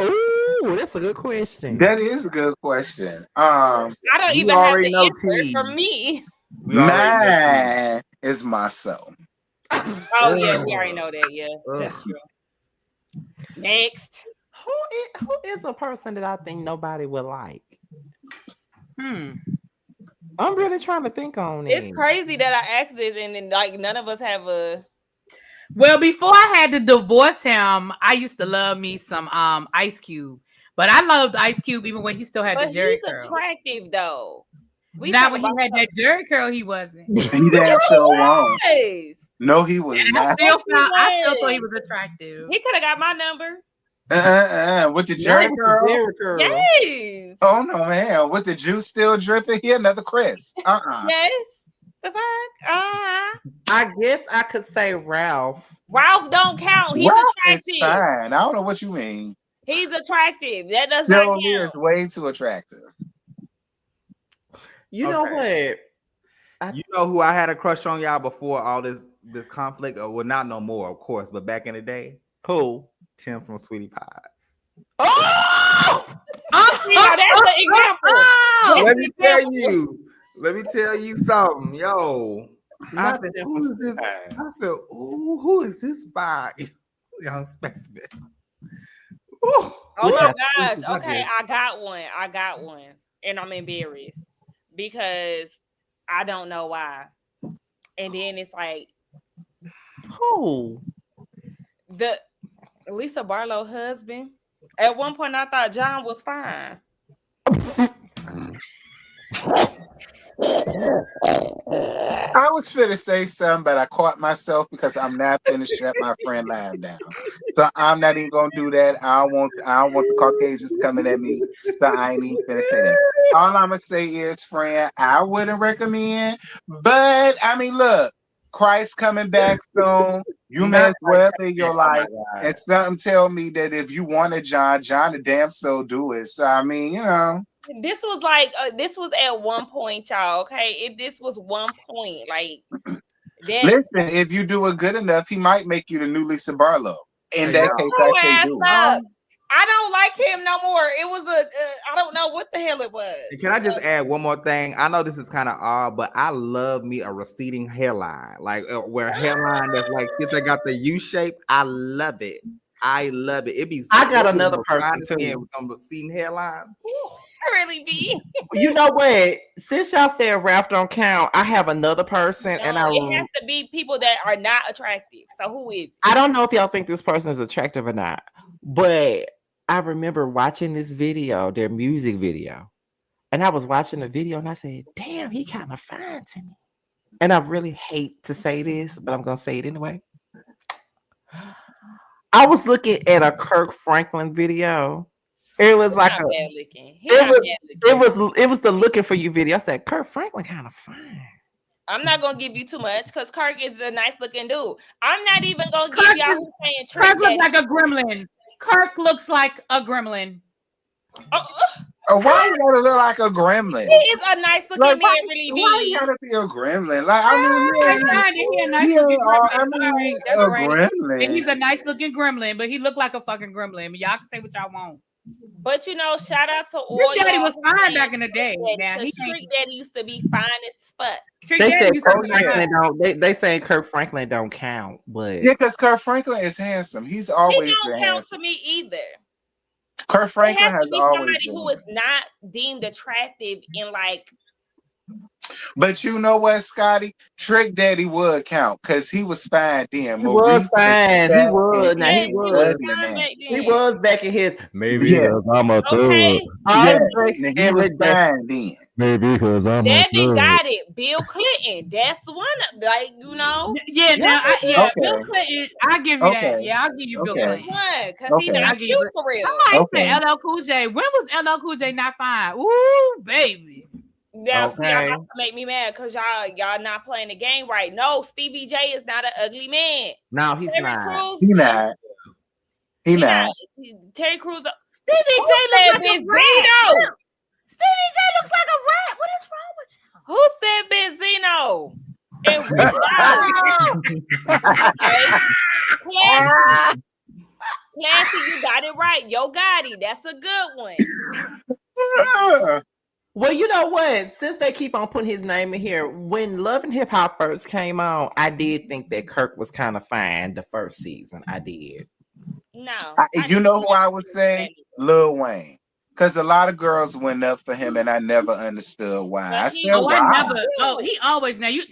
Oh, that's a good question. That is a good question. I don't even have the answer for me. Mine is myself. Oh yeah, we already know that. Yeah, that's true. Next, who is a person that I think nobody would like? I'm really trying to think on it. It's crazy that I asked this and then like none of us have a. Well, before I had to divorce him, I used to love me some Ice Cube, but I loved Ice Cube even when he still had the Jerry curl. He's attractive though. Not when he had that Jerry curl, he wasn't. He damn sure won't. No, he was And not. I still thought he was attractive. He could have got my number. With the Jerry curl? Yes. Oh no, man. With the juice still dripping? Here, another Chris. Yes. The fuck? I guess I could say Ralph. Ralph don't count. He's Ralph attractive. is fine. I don't know what you mean. He's attractive. That does not count. Is way too attractive. You know what? You know who I had a crush on, y'all, before all this conflict? Well, not no more, of course, but back in the day. Who? Tim from Sweetie Pies. Oh! Yeah, that's an example. Let me tell you something, yo. I said, who is this? I said, ooh, who is this by young specimen? Oh my gosh. Okay, I got one. And I'm embarrassed because I don't know why. And then it's like, who? The Lisa Barlow husband. At one point, I thought John was fine. I was finna say something, but I caught myself because I'm not finna shut my friend live down. So I'm not even gonna do that. I don't want the Caucasians coming at me. So I ain't even finna say that. All I'm gonna say is, friend, I wouldn't recommend. But I mean, look, Christ coming back soon. You may as well live your life. And something tell me that if you wanted John the damn so do it. So I mean, you know. This was like this was at one point, y'all. Okay, this was one point. Like, listen, if you do it good enough, he might make you the new Lisa Barlow. In that case, I say do. I don't like him no more. It was I don't know what the hell it was. Can I just add one more thing? I know this is kind of odd, but I love me a receding hairline, like where hairline that's like since I got the U shape. I love it. I love it. It be. I got another person too with receding hairlines. Really be. You know what? Since y'all said Ralph don't count, I have another person, No, and it has to be people that are not attractive. So who is it? I don't know if y'all think this person is attractive or not, but I remember watching this video, their music video, and I was watching the video, and I said, "Damn, he kind of fine to me." And I really hate to say this, but I'm gonna say it anyway. I was looking at a Kirk Franklin video. It was like a bad looking. It was the looking for you video. I said, Kirk Franklin kind of fine. I'm not gonna give you too much because Kirk is a nice looking dude. I'm not even gonna give y'all who's saying Kirk looks like a gremlin. Kirk looks like a gremlin. Why you gotta look like a gremlin? He is a nice looking man, really. Why you gotta be a gremlin? Like I mean, he's a nice looking gremlin, but he looked like a fucking gremlin. Y'all can say what y'all want. But you know, shout out to all Trick Daddy was fine back in the day. Trick Daddy used to be fine as fuck. They said Kirk Franklin don't. They say Kirk Franklin don't count, but yeah, because Kirk Franklin is handsome. He's always been handsome. Count to me either. Kirk Franklin has always somebody who is not deemed attractive in like. But you know what, Scotty? Trick Daddy would count because he was fine then. He was fine. He was. Now he was. He was back in his. Maybe because I'm a thug. He was fine then. Maybe because I'm a thug. Got it. Bill Clinton. That's the one. Like you know. Yeah. Now, Bill Clinton. I give you that. Yeah, I'll give you Bill Clinton. Because he's not cute for real. Somebody said LL Cool J. When was LL Cool J not fine? Ooh, baby. Now, see, y'all about to make me mad because y'all not playing the game right. No, Stevie J is not an ugly man. No, he's not. He's not. He not. Terry Crews. Stevie J looks like a rat. Stevie J looks like a rat. What is wrong with you? Who said Benzino? And Classy, you got it right. Yo Gotti, that's a good one. Well, you know what? Since they keep on putting his name in here, when Love and Hip Hop first came on, I did think that Kirk was kind of fine the first season. I did. No. You know who I would say? Lil Wayne. Because a lot of girls went up for him, and I never understood why. I said, why? He always now he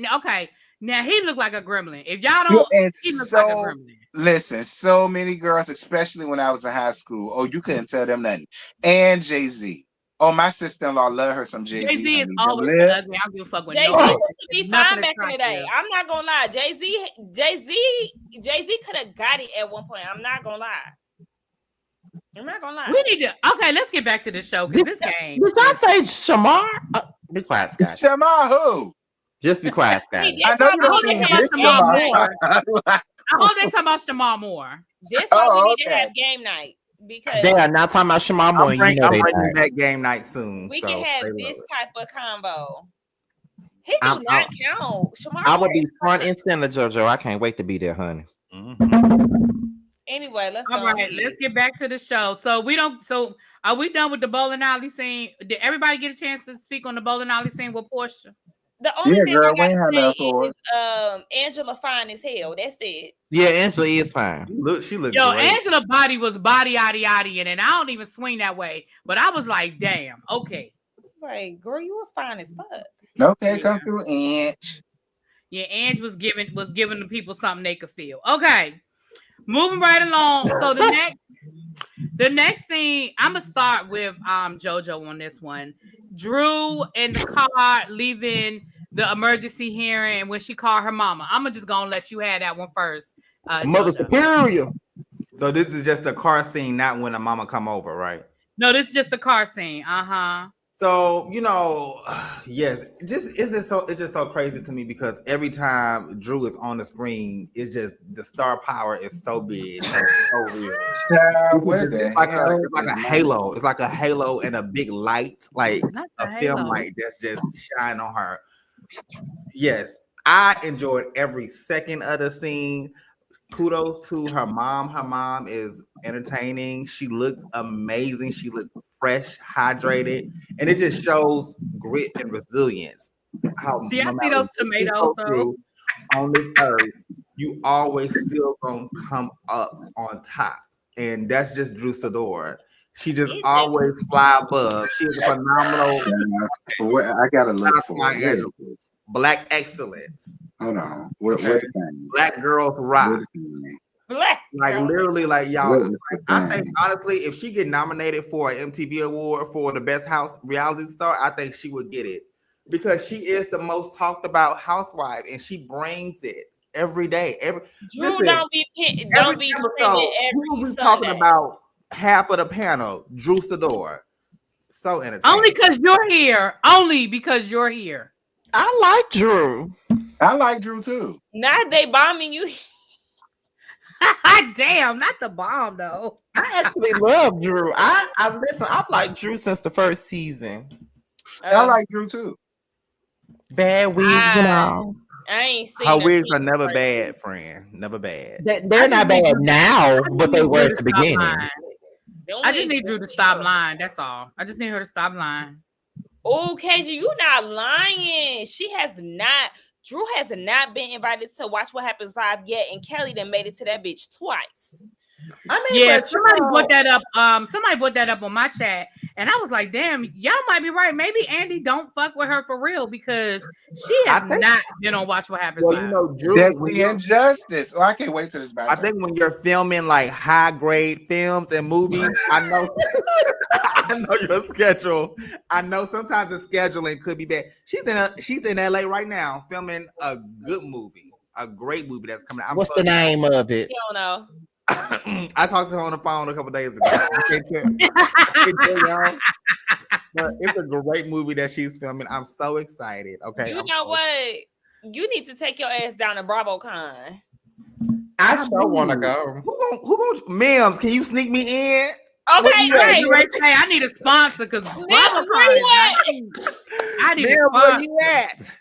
looked like a gremlin. If y'all don't, he looks like a gremlin. Listen, so many girls, especially when I was in high school. Oh, you couldn't tell them nothing. And Jay-Z. Oh, my sister-in-law love her some Jay-Z. Jay-Z is always ugly. I don't give a fuck with Jay-Z used to be fine back in the day. I'm not gonna lie. Jay-Z could have got it at one point. I'm not gonna lie. We need to. Okay, let's get back to the show because this game. Did y'all say Shamar? Be quiet, Scott. Shamar who? Just be quiet, Scott. I hope they talk about Shamar more. This why we need to have game night. Because they are not talking about Shamar more. I'm bringing back game night soon. We can have this type of combo. He do not count. Shamar I will be front and center, JoJo. I can't wait to be there, honey. Anyway, let's all right. Let's get back to the show. So are we done with the bowling alley scene? Did everybody get a chance to speak on the bowling alley scene with Porsha? The only thing I got to say is Angela fine as hell. That's it. Yeah, Angela is fine. She looks great. Angela's body was body and I don't even swing that way. But I was like, damn, okay. Right, girl, you was fine as fuck. Okay, come through, Ange. Yeah, Ange was giving the people something they could feel. Okay. Moving right along. So the next scene, I'm gonna start with JoJo on this one. Drew in the car leaving the emergency hearing when she called her mama. I'm just gonna let you have that one first. Mother Superior. So this is just the car scene, not when the mama come over, right? No, this is just the car scene. So yes, it's just so crazy to me because every time Drew is on the screen, it's just the star power is so big, so real. It's like a halo. It's like a halo and a big light, like a film light that's just shining on her. Yes, I enjoyed every second of the scene. kudos to her mom. Her mom is entertaining. She looked amazing. She looked fresh, hydrated, and it just shows grit and resilience. How Do y'all no see matter those what you tomatoes go though? through on this earth, you always still gonna come up on top. And that's just Drew Sidor. She just always fly above. She is a phenomenal. I gotta look for it. Black excellence. Hold on. What Black girls rock. Black Like girl. literally, like y'all. Like, I think honestly, if she get nominated for an MTV award for the best house reality star, I think she would get it because she is the most talked about housewife, and she brings it every day. Drew listen, don't be episode. We're talking about half of the panel. Drew Sidor, so entertaining. Only because you're here. Only because you're here. I like Drew. I like Drew too. Not they bombing you. Damn, not the bomb though. I actually love Drew. I've liked Drew since the first season. I like Drew too. Bad wigs and all. I ain't seen her wigs are never bad, friend. Never bad. They're not bad now, but they were at the beginning. I just need Drew to stop lying. That's all. I just need her to stop lying. Oh, KG, you not lying. Drew has not been invited to Watch What Happens Live yet, and Kelly done made it to that bitch twice. I mean, yeah, somebody brought that up. Somebody brought that up on my chat, and I was like, "Damn, y'all might be right. Maybe Andy don't fuck with her for real because she has not been on Watch What Happens." Well, you know, Drew, that's the injustice. Oh, I can't wait till this battle. I think when you're filming like high grade films and movies, I know, I know your schedule. I know sometimes the scheduling could be bad. She's in LA right now filming a good movie, a great movie that's coming out. What's the name of it? You don't know. I talked to her on the phone a couple days ago. I can't tell y'all. But it's a great movie that she's filming. I'm so excited. Okay. You know what? You need to take your ass down to BravoCon. I sure want to go. Who gonna Mims? Can you sneak me in? Okay, hey, I need a sponsor because BravoCon. I need a sponsor. Where you at?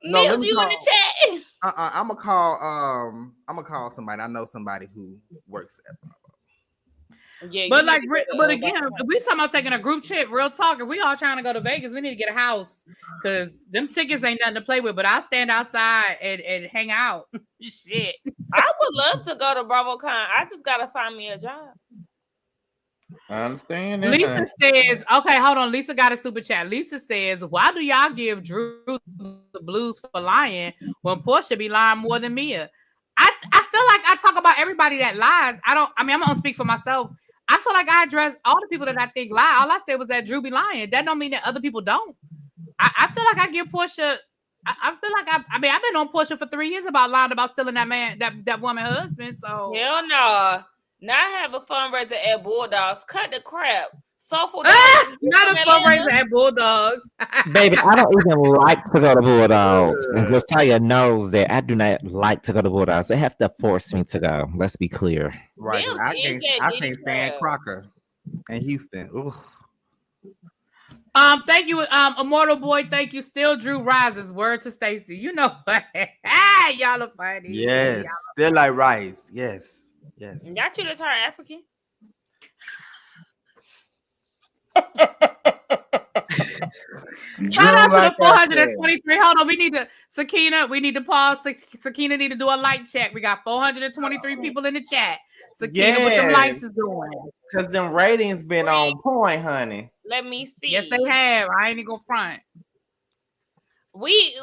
Mills, you in the chat? I'm gonna call somebody. I know somebody who works at Bravo. Yeah, but again, we talking about taking a group trip. Real talk. If we all trying to go to Vegas, we need to get a house because them tickets ain't nothing to play with. But I'll stand outside and hang out. Shit. I would love to go to BravoCon. I just gotta find me a job. I understand. Lisa says, okay, hold on. Lisa got a super chat. Lisa says, why do y'all give Drew the blues for lying when Porsha be lying more than Mia? I feel like I talk about everybody that lies. I'm gonna speak for myself. I feel like I address all the people that I think lie. All I said was that Drew be lying. That don't mean that other people don't. I feel like I give Porsha. I feel like I've been on Porsha for 3 years about lying about stealing that woman husband. So hell no. Not have a fundraiser at Bulldogs. Cut the crap. Soulful not a fundraiser at Bulldogs. Baby, I don't even like to go to Bulldogs. And Josiah knows that I do not like to go to Bulldogs. They have to force me to go. Let's be clear. Right. I can't stand Crocker in Houston. Ooh. Thank you, Immortal Boy. Thank you. Still Drew rises. Word to Stacy. You know what? Y'all are funny. Yes. Still like rice. Yes. Yes. Y'all treat us her African. Shout out to the 423. Hold on, we need to Sakina. We need to pause. Sakina need to do a light check. We got 423 people in the chat. Sakina, what them likes is doing? Because them ratings been on point, honey. Let me see. Yes, they have. I ain't even gonna front. We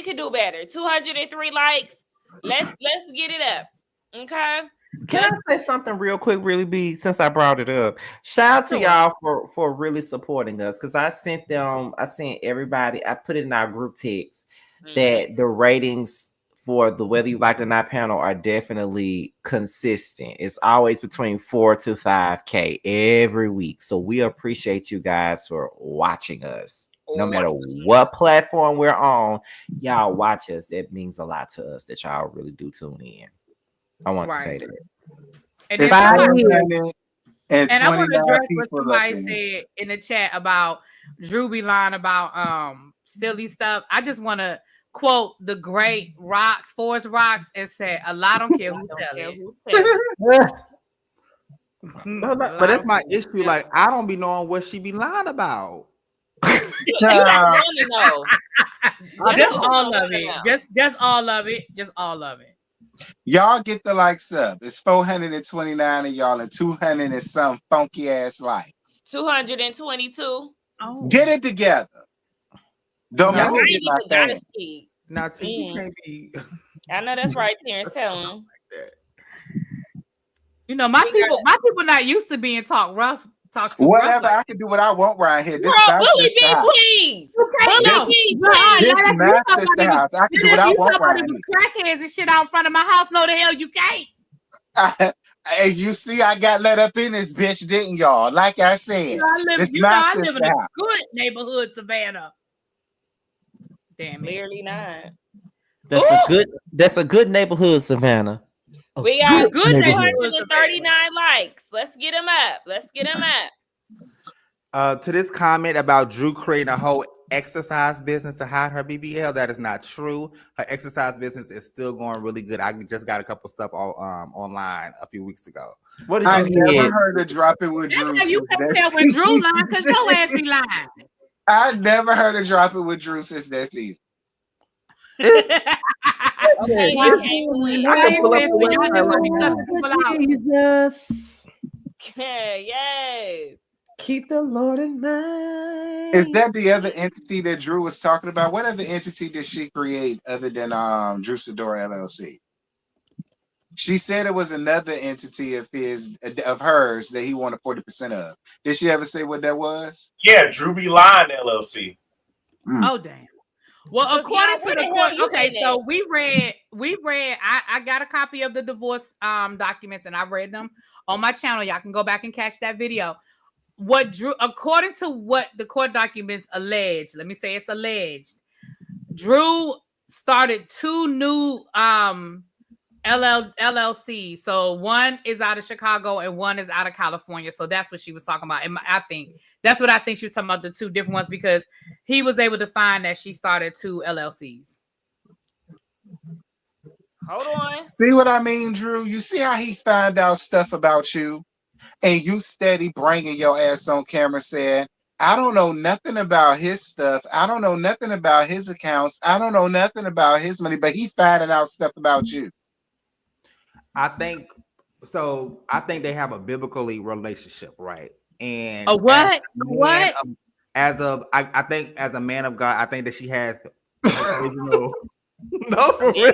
could do better. 203 likes. Let's get it up. Okay. Can I say something real quick, Really B, since I brought it up? Shout out to y'all for really supporting us. Because I sent everybody, I put it in our group text that the ratings for the Whether You Like It or Not panel are definitely consistent. It's always between 4 to 5K every week. So we appreciate you guys for watching us. No matter what platform we're on, y'all watch us. That means a lot to us that y'all really do tune in. I want to say that. And I want to address what somebody said in the chat about Drew be lying about silly stuff. I just want to quote the great Forrest Rocks, and said, "A lie don't care who tell it." But that's my issue. Like, I don't be knowing what she be lying about. You don't want to know. Just all of it. Just all of it. Just all of it. Y'all get the likes up. It's 429 of y'all and 200 and some funky ass likes. 222. Oh. Get it together. Don't No, make me get my fan. Now, you can't be. I know that's right, Terrence. Tell him. You know, my people not used to being talked rough. Whatever, I can do what I want right here. This Willie B, please. This master's the house. I can do what I want right here. Crackheads and shit out in front of my house. No, the hell you can't. And you see, I got let up in this bitch, didn't y'all? Like I said, I live in a good neighborhood, Savannah. Damn, clearly not. That's a good neighborhood, Savannah. We got good 239 likes. Let's get them up. To this comment about Drew creating a whole exercise business to hide her BBL, that is not true. Her exercise business is still going really good. I just got a couple stuff online a few weeks ago. I never heard her drop it with Drew. You can tell when Drew lying because your ass be lying. I never heard her drop it with Drew since that season. Okay, Jesus. Yes. Keep the Lord in mind. Is that the other entity that Drew was talking about? What other entity did she create other than Drew Sidora LLC? She said it was another entity of hers that he wanted 40% of. Did she ever say what that was? Yeah, Drew B. Line LLC. Oh damn. Well, according to the court, okay, so we read. I got a copy of the divorce documents, and I read them on my channel. Y'all can go back and catch that video. According to what the court documents allege, let me say it's alleged. Drew started 2 new LLC. So one is out of Chicago and one is out of California. So that's what she was talking about. And I think she was talking about the 2 different ones because he was able to find that she started 2 LLCs. Hold on. See what I mean, Drew? You see how he found out stuff about you and you steady bringing your ass on camera saying, I don't know nothing about his stuff. I don't know nothing about his accounts. I don't know nothing about his money, but he finding out stuff about you. I think they have a biblically relationship, right? And a what? I think as a man of God, I think that she has original. No, for real.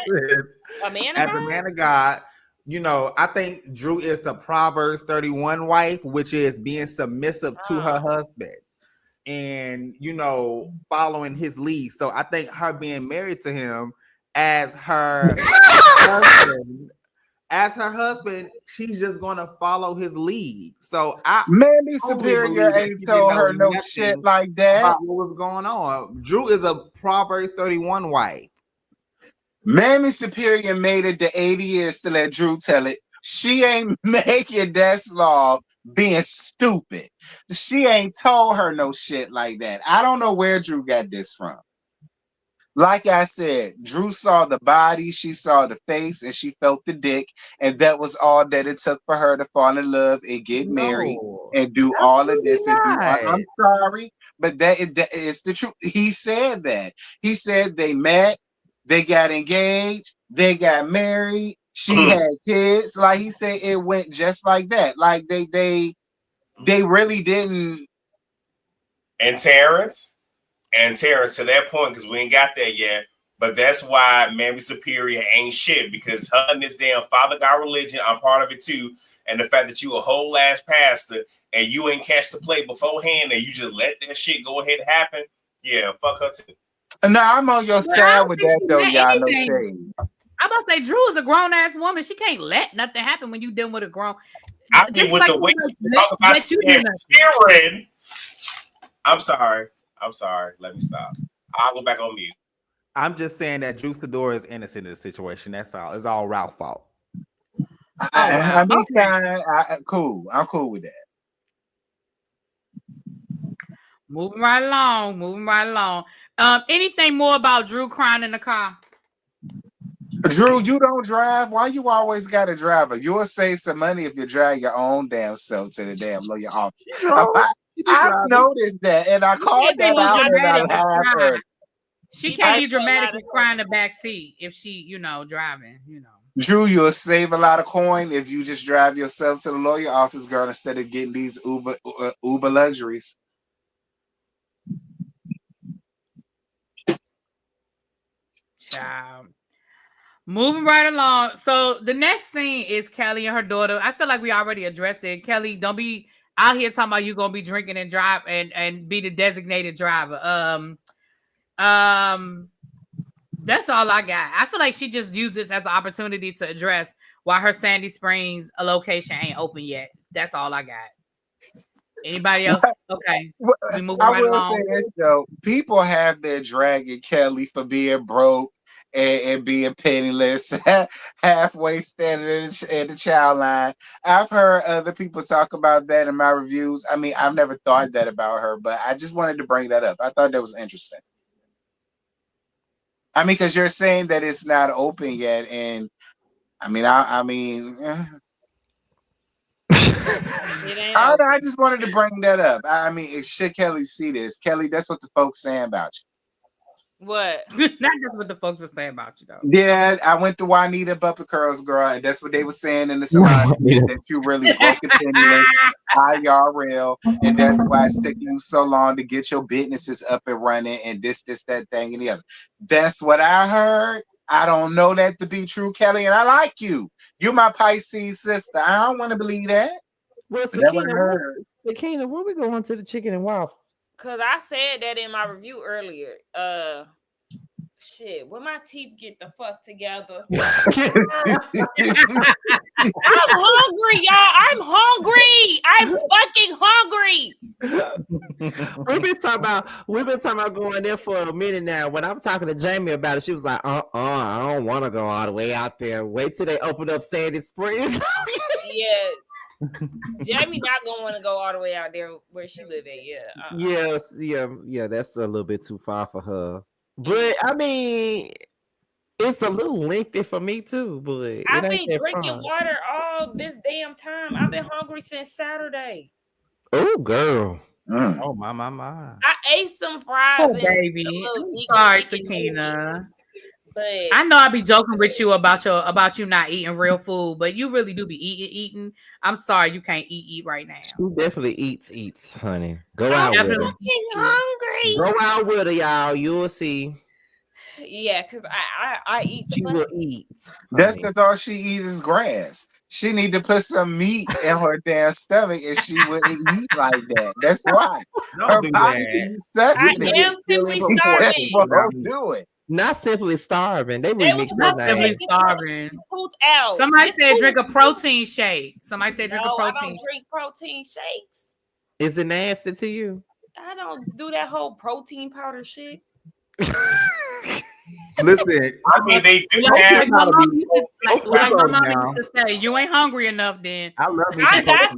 Listen, a man of God, you know, I think Drew is a Proverbs 31 wife, which is being submissive to her husband and, you know, following his lead. So I think her being married to him as her husband, she's just gonna follow his lead. So Mammy Superior ain't told her no shit like that. What was going on? Drew is a Proverbs 31 wife. Mammy Superior made it to 80 years to let Drew tell it. She ain't making that law being stupid. She ain't told her no shit like that. I don't know where Drew got this from. Like I said, Drew saw the body, she saw the face, and she felt the dick, and that was all that it took for her to fall in love and get married and do all of this. I'm sorry, but that is the truth. He said that. He said they met, they got engaged, they got married, she had kids. Like he said, it went just like that. Like they really didn't. And Terrence, to that point, because we ain't got there yet, but that's why Mammy Superior ain't shit, because her and this damn Father God religion, I'm part of it too, and the fact that you a whole ass pastor and you ain't catch the play beforehand and you just let that shit go ahead and happen, yeah, fuck her too. No, I'm on your side with that though, y'all. No shade. I'm about to say Drew is a grown ass woman. She can't let nothing happen when you dealing with a grown. I think with the way you talk about Sharon. I'm sorry. Let me stop. I'll go back on mute. I'm just saying that Drew Sidora is innocent in this situation. That's all. It's all Ralph's fault. Cool. I'm cool with that. Moving right along. Anything more about Drew crying in the car? Drew, you don't drive. Why you always got a driver? You'll save some money if you drive your own damn self to the damn lawyer office. I've noticed that, and I called that out, and I laughed. She can't be dramatic and cry in the back seat if she, driving. Drew, you'll save a lot of coin if you just drive yourself to the lawyer office, girl, instead of getting these Uber luxuries. Child. Moving right along. So the next scene is Kelly and her daughter. I feel like we already addressed it. Kelly, don't be out here talking about you gonna be drinking and drive and be the designated driver. That's all I got. I feel like she just used this as an opportunity to address why her Sandy Springs location ain't open yet. That's all I got. Anybody else? Okay. We moving right along. Say this though. People have been dragging Kelly for being broke and being penniless, halfway standing in the child line. I've heard other people talk about that in my reviews. I mean, I've never thought that about her, but I just wanted to bring that up. I thought that was interesting. I mean, because you're saying that it's not open yet, and I just wanted to bring that up. I mean, should Kelly see this? Kelly, that's what the folks saying about you. What? Not just what the folks were saying about you, though. Yeah, I went to Juanita Bupper Curls, girl, and that's what they were saying in the salon that you really broke opinion, IRL, and that's why it's taking you so long to get your businesses up and running, and this, that, thing, and the other. That's what I heard. I don't know that to be true, Kelly, and I like you. You're my Pisces sister. I don't want to believe that. Well, Sakina, where we going to the chicken and waffle? Cause I said that in my review earlier. Shit, when my teeth get the fuck together. I'm hungry, y'all. I'm hungry. I'm fucking hungry. We've been talking about going there for a minute now. When I was talking to Jamie about it, she was like, I don't want to go all the way out there. Wait till they open up Sandy Springs. Yeah. Jamie not gonna want to go all the way out there where she live at. Yes, yeah, that's a little bit too far for her. But I mean, it's a little lengthy for me too. But I've been drinking water all this damn time. I've been hungry since Saturday. Oh, girl. Oh my. I ate some fries. Oh, baby. Sorry, Sakina. But I know I be joking with you about you not eating real food, but you really do be eating. I'm sorry you can't eat right now. She definitely eats, honey. Go out with her. I'm hungry. Go out with her, y'all. You'll see. Yeah, because I eat. She will eat. That's because all she eats is grass. She need to put some meat in her damn stomach, and she wouldn't eat like that. That's why. Her body eats sustenance. I am simply starving. That's what I'm doing. Not simply starving. They remix not simply starving. Somebody said drink a protein shake. Somebody said drink a protein. I don't drink protein shakes. Is it nasty to you? I don't do that whole protein powder shit. Listen, I mean, they do have. Like my mom used to say, you ain't hungry enough then. I got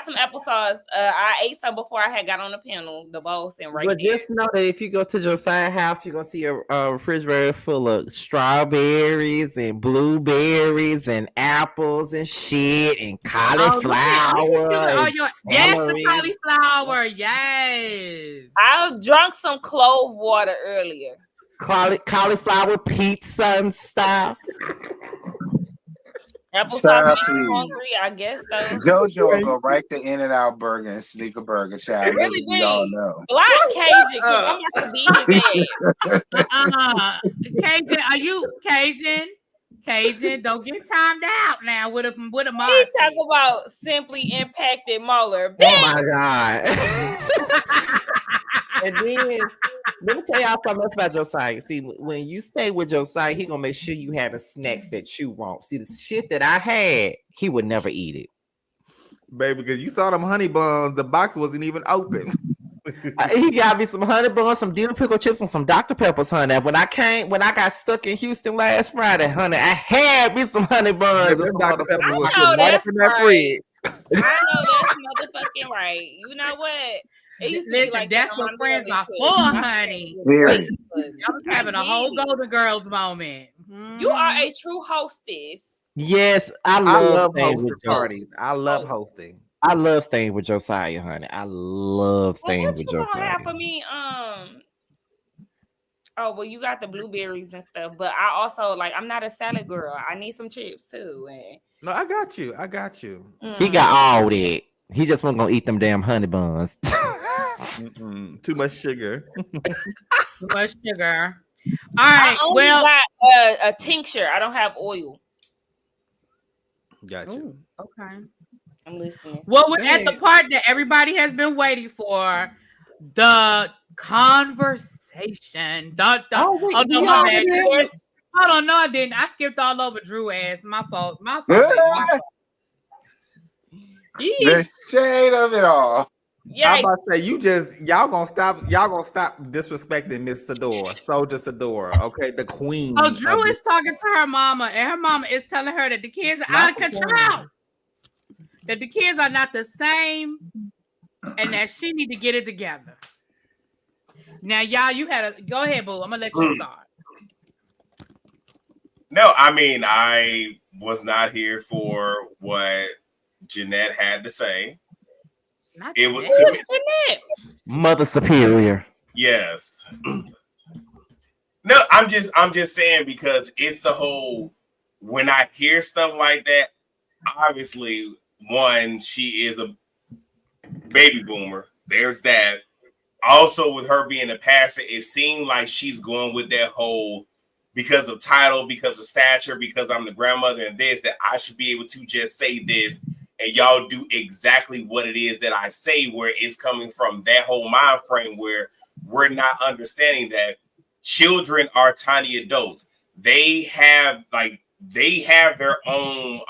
some applesauce. I ate some before I had got on the panel, the both and right. But just know that if you go to Josiah's house, you're gonna see a refrigerator full of strawberries and blueberries and apples and shit and cauliflower. Yes, the cauliflower. Yes. I drank some clove water earlier. Cauliflower pizza and stuff. Applesauce hungry, I guess so. JoJo will go right to In-N-Out Burger and sneak a burger, child. Really we all know. Block Cajun, I'm about to beat his ass. Cajun, are you Cajun? Cajun, don't get timed out now with a monster. He talk about simply impacted molar. Oh my God. And then let me tell y'all something else about Josiah. See, when you stay with Josiah, he gonna make sure you have the snacks that you want. See, the shit that I had, he would never eat it. Baby, because you saw them honey buns, the box wasn't even open. He got me some honey buns, some dill pickle chips, and some Dr. Peppers, honey. When I got stuck in Houston last Friday, honey, I had me some honey buns. Yeah, Dr. Pepper was right up in that fridge. I know that's motherfucking right. You know what? It used to be Listen, like that's that what on my friends are relationship. for, My honey. Very. I was having a whole Golden Girls moment. You are a true hostess. Yes, I love love staying hosting with Josiah. parties. I love hosting. I love staying with Josiah, honey. I love Well, staying what with you gonna Josiah. have for me? Oh, well, you got the blueberries and stuff, but I also like. I'm not a salad girl. I need some chips too. And No, I got you. I got you. He got all that. He just wasn't gonna eat them damn honey buns. Too much sugar. Too much sugar. All right. I only got a tincture. I don't have oil. Got you. Okay. I'm listening. Well, we're at the part that everybody has been waiting for. The conversation. No, my bad. Hold on, no, I didn't. I skipped all over Drew ass. My fault. My fault. Baby. My fault. The shade of it all. Yeah, I'm about to say y'all gonna stop disrespecting Miss Sador, Soldier Sador, okay, the queen. Oh, Drew is talking to her mama, and her mama is telling her that the kids are out of control. That the kids are not the same, and that she need to get it together. Now, y'all, you had a go ahead, boo. I'm gonna let you start. No, I mean, I was not here for what Jeanette had to say. It was to me, Mother Superior. Yes. No, I'm just saying because it's the whole when I hear stuff like that, obviously, one, she is a baby boomer. There's that. Also, with her being a pastor, it seemed like she's going with that whole because of title, because of stature, because I'm the grandmother and this, that I should be able to just say this and y'all do exactly what it is that I say, where it's coming from that whole mind frame where we're not understanding that children are tiny adults. They have their own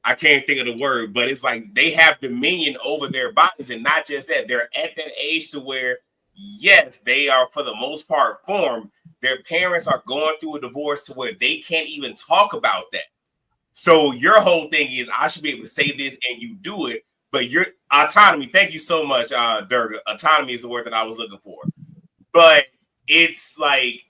I can't think of the word, but it's like they have dominion over their bodies, and not just that, they're at that age to where yes, they are for the most part formed. Their parents are going through a divorce to where they can't even talk about that. So your whole thing is I should be able to say this and you do it, but your autonomy, thank you so much, Durga. Autonomy is the word that I was looking for. But it's like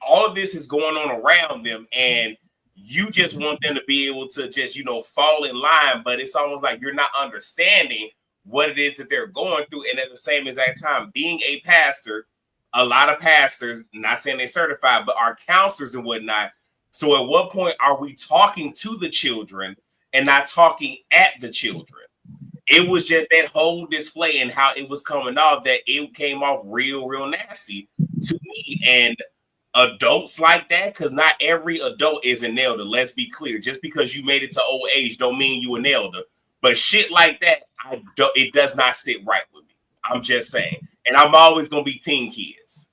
all of this is going on around them, and you just want them to be able to just, fall in line, but it's almost like you're not understanding what it is that they're going through. And at the same exact time, being a pastor, a lot of pastors, not saying they're certified, but are counselors and whatnot. So at what point are we talking to the children and not talking at the children? It was just that whole display and how it was coming off that it came off real, real nasty to me. And adults like that, because not every adult is an elder. Let's be clear. Just because you made it to old age don't mean you an elder. But shit like that, it does not sit right with me. I'm just saying. And I'm always going to be teen kids.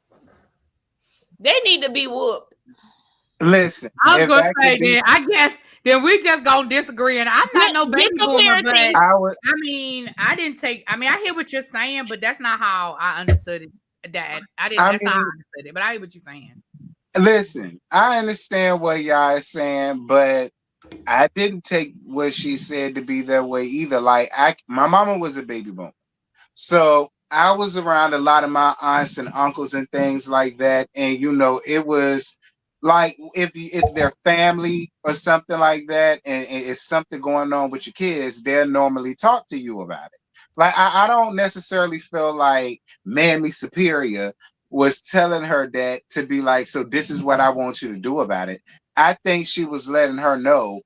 They need to be whooped. Listen, I was gonna say then I guess then we just gonna disagree, and I'm not no baby boomer, but I hear what you're saying, but that's not how I understood it. That's how I understood it, but I hear what you're saying. Listen, I understand what y'all are saying, but I didn't take what she said to be that way either. Like my mama was a baby boomer, so I was around a lot of my aunts and uncles and things like that, and it was. Like if they're family or something like that, and it's something going on with your kids, they'll normally talk to you about it. Like I don't necessarily feel like Mammy Superior was telling her that to be like, so this is what I want you to do about it. I think she was letting her know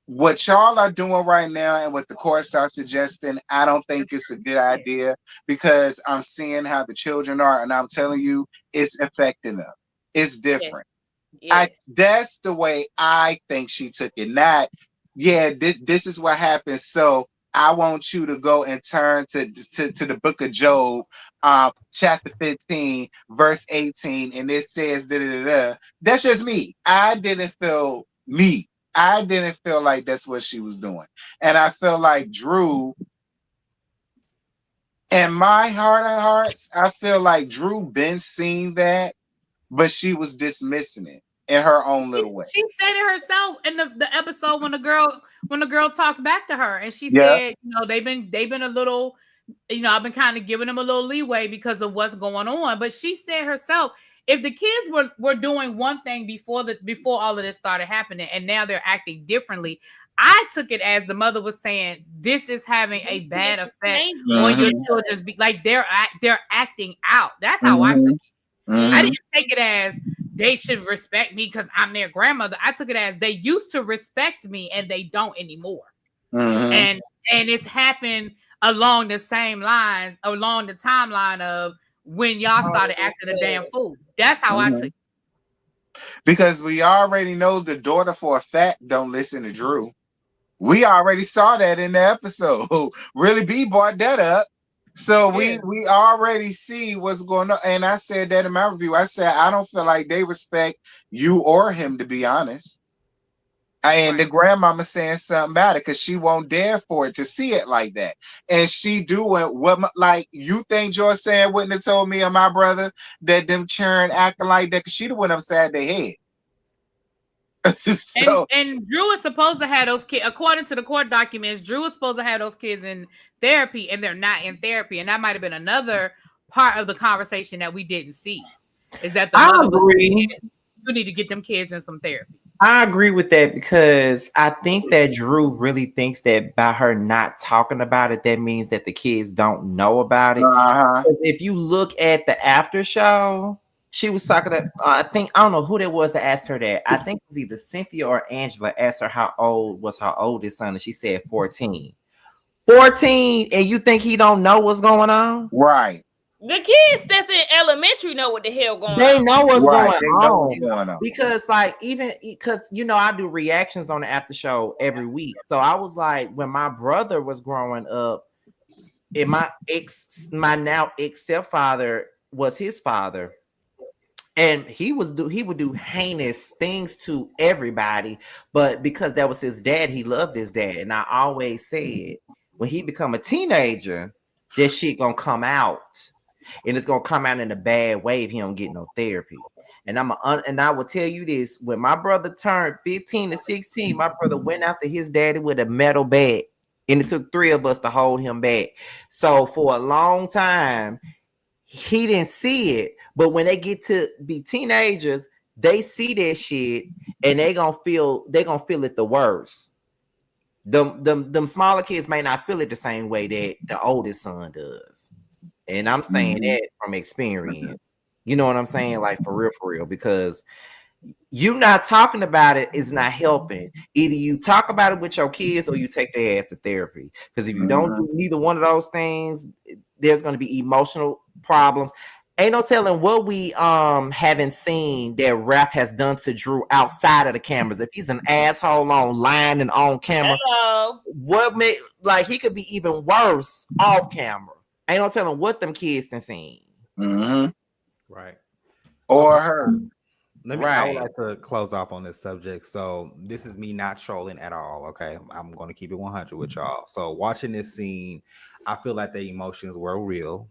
what y'all are doing right now and what the courts are suggesting. I don't think it's a good idea because I'm seeing how the children are, and I'm telling you, it's affecting them. It's different. Yes. That's the way I think she took it. Not, this is what happens. So I want you to go and turn to the book of Job, chapter 15, verse 18, and it says da-da-da-da. That's just me. I didn't feel like that's what she was doing. And I felt like Drew, in my heart of hearts, I feel like Drew been seeing that, but she was dismissing it in her own little way. She said it herself in the episode when the girl talked back to her, and she said, they've been a little I've been kind of giving them a little leeway because of what's going on. But she said herself, if the kids were doing one thing before all of this started happening, and now they're acting differently, I took it as the mother was saying, this is having a bad effect on your children's like they're acting out. That's how I took it. I didn't take it as they should respect me because I'm their grandmother. I took it as they used to respect me and they don't anymore. And it's happened along the same lines, along the timeline of when y'all started acting a damn fool. That's how I took it. Because we already know the daughter for a fact don't listen to Drew. We already saw that in the episode. Really B brought that up. So we already see what's going on. And I said that in my review. I said, I don't feel like they respect you or him, to be honest. And the grandmama saying something about it because she won't dare for it to see it like that. And she doing what, like, you think George saying wouldn't have told me or my brother that them cheering acting like that because she the one upside their head. And Drew is supposed to have those kids, according to the court documents, Drew is supposed to have those kids in therapy, and they're not in therapy. And that might have been another part of the conversation that we didn't see. Is that the mother was saying, you need to get them kids in some therapy. I agree with that because I think that Drew really thinks that by her not talking about it, that means that the kids don't know about it. If you look at the after show, she was talking to, I don't know who that was that asked her that. I think it was either Cynthia or Angela asked her how old was her oldest son, and she said 14. 14, and you think he don't know what's going on? Right. The kids that's in elementary know what the hell going on. They know what's going on. Because like, even because I do reactions on the after show every week. So I was like, when my brother was growing up, and my now ex stepfather was his father. And he would do heinous things to everybody, but because that was his dad, he loved his dad. And I always said, when he become a teenager, this shit gonna come out, and it's gonna come out in a bad way if he don't get no therapy. And I will tell you this: when my brother turned 15 to 16, my brother went after his daddy with a metal bat, and it took 3 of us to hold him back. So for a long time, he didn't see it, but when they get to be teenagers, they see that shit and they gonna feel it the worst. Them smaller kids may not feel it the same way that the oldest son does. And I'm saying that from experience. You know what I'm saying? Like for real, because you not talking about it is not helping. Either you talk about it with your kids or you take their ass to therapy. Because if you don't do neither one of those things, there's going to be emotional problems. Ain't no telling what we haven't seen that Raph has done to Drew outside of the cameras. If he's an asshole online and on camera, he could be even worse off camera. Ain't no telling what them kids done seen. Right. Or her. I would like to close off on this subject. So this is me not trolling at all. Okay. I'm going to keep it 100 with y'all. So watching this scene, I feel like the emotions were real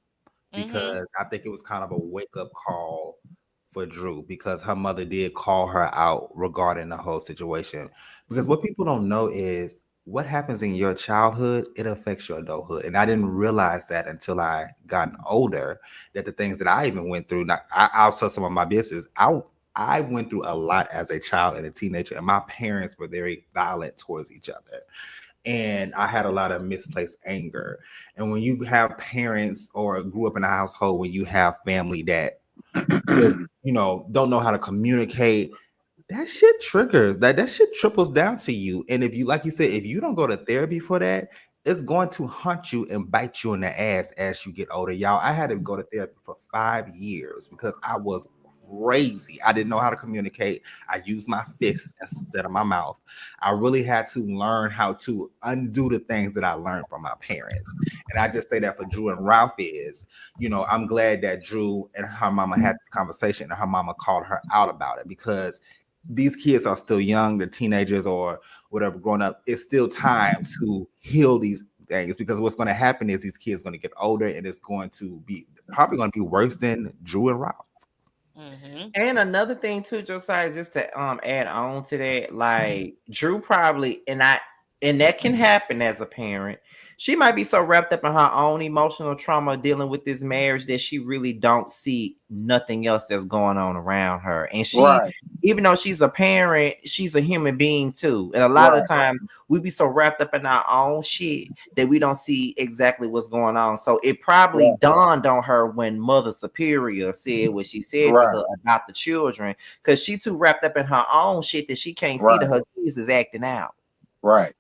because I think it was kind of a wake-up call for Drew because her mother did call her out regarding the whole situation. Because what people don't know is what happens in your childhood, it affects your adulthood. And I didn't realize that until I got older, that the things that I even went through, I'll tell some of my business, I went through a lot as a child and a teenager, and my parents were very violent towards each other. And I had a lot of misplaced anger. And when you have parents or grew up in a household when you have family that, don't know how to communicate, that shit triggers, that shit triples down to you. And if you, like you said, if you don't go to therapy for that, it's going to hunt you and bite you in the ass as you get older. Y'all, I had to go to therapy for 5 years because I was crazy. I didn't know how to communicate. I used my fists instead of my mouth. I really had to learn how to undo the things that I learned from my parents. And I just say that for Drew and Ralph is, I'm glad that Drew and her mama had this conversation and her mama called her out about it because these kids are still young, they're teenagers or whatever, growing up. It's still time to heal these things because what's going to happen is these kids are going to get older and it's going to be probably going to be worse than Drew and Ralph. And another thing too, Josiah, just to add on to that, like Drew probably, and and that can happen as a parent. She might be so wrapped up in her own emotional trauma dealing with this marriage that she really don't see nothing else that's going on around her. And she, even though she's a parent, she's a human being too. And a lot of times we be so wrapped up in our own shit that we don't see exactly what's going on. So it probably dawned on her when Mother Superior said what she said to her about the children, because she too wrapped up in her own shit that she can't see that her kids is acting out. Right.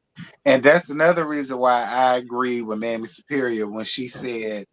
And that's another reason why I agree with Mammy Superior when she said,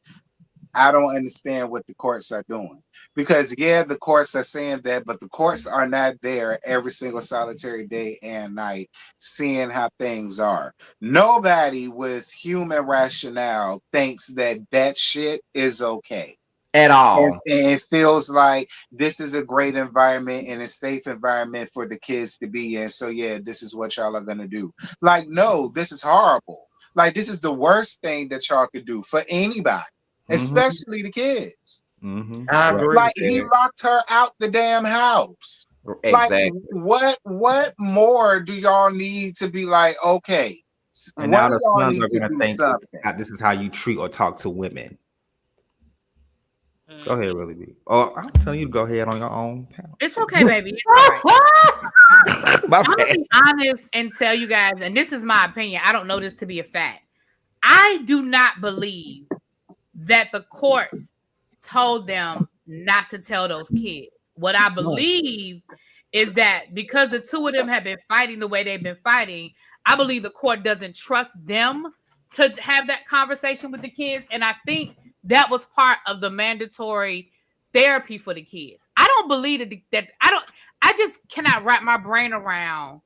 I don't understand what the courts are doing. Because, yeah, the courts are saying that, but the courts are not there every single solitary day and night seeing how things are. Nobody with human rationale thinks that that shit is okay. At all. And it feels like this is a great environment and a safe environment for the kids to be in. So yeah, this is what y'all are gonna do. Like, no, this is horrible. Like, this is the worst thing that y'all could do for anybody, especially the kids. I agree. Like, he locked her out the damn house. Exactly. Like, what more do y'all need to be like, okay? And now the sons are gonna think this is how you treat or talk to women. Go ahead, really be. Oh, I'm telling you to go ahead on your own panel. It's okay, baby. It's all right. I'm gonna be honest and tell you guys, and this is my opinion. I don't know this to be a fact. I do not believe that the courts told them not to tell those kids. What I believe is that because the two of them have been fighting the way they've been fighting, I believe the court doesn't trust them to have that conversation with the kids. And I think that was part of the mandatory therapy for the kids. I don't believe I just cannot wrap my brain around.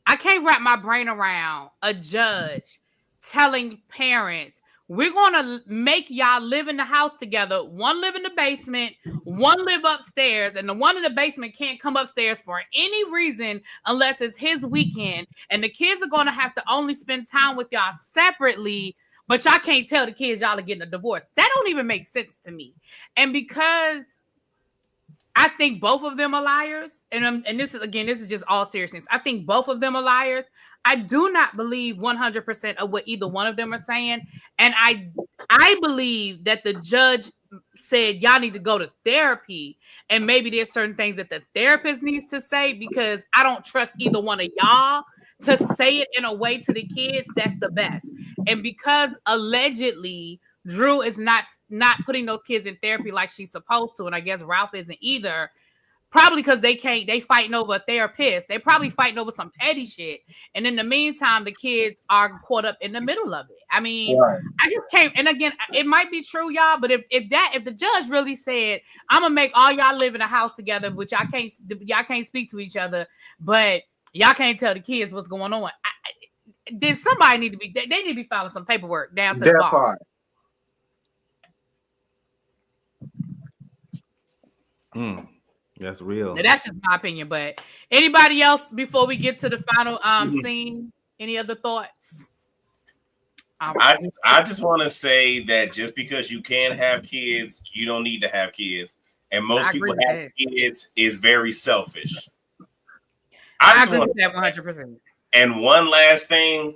I can't wrap my brain around a judge telling parents, we're going to make y'all live in the house together. One live in the basement, one live upstairs, and the one in the basement can't come upstairs for any reason unless it's his weekend. And the kids are going to have to only spend time with y'all separately, but y'all can't tell the kids y'all are getting a divorce. That don't even make sense to me. And because I think both of them are liars, and this is just all seriousness. I think both of them are liars. I do not believe 100% of what either one of them are saying, and I believe that the judge said y'all need to go to therapy, and maybe there's certain things that the therapist needs to say, because I don't trust either one of y'all to say it in a way to the kids that's the best. And because allegedly Drew is not putting those kids in therapy like she's supposed to, and I guess Ralph isn't either, probably because they fighting over a therapist. They probably fighting over some petty shit. And in the meantime, the kids are caught up in the middle of it. I mean, I just can't. And again, it might be true, y'all, but if the judge really said, I'm gonna make all y'all live in a house together, but y'all can't speak to each other, but y'all can't tell the kids what's going on, then somebody need to be filing some paperwork down to the bar. That's real. Now, that's just my opinion, but anybody else before we get to the final scene? Any other thoughts? I just want to say that just because you can have kids, you don't need to have kids. And most people have kids is very selfish. I agree with that 100%. And one last thing,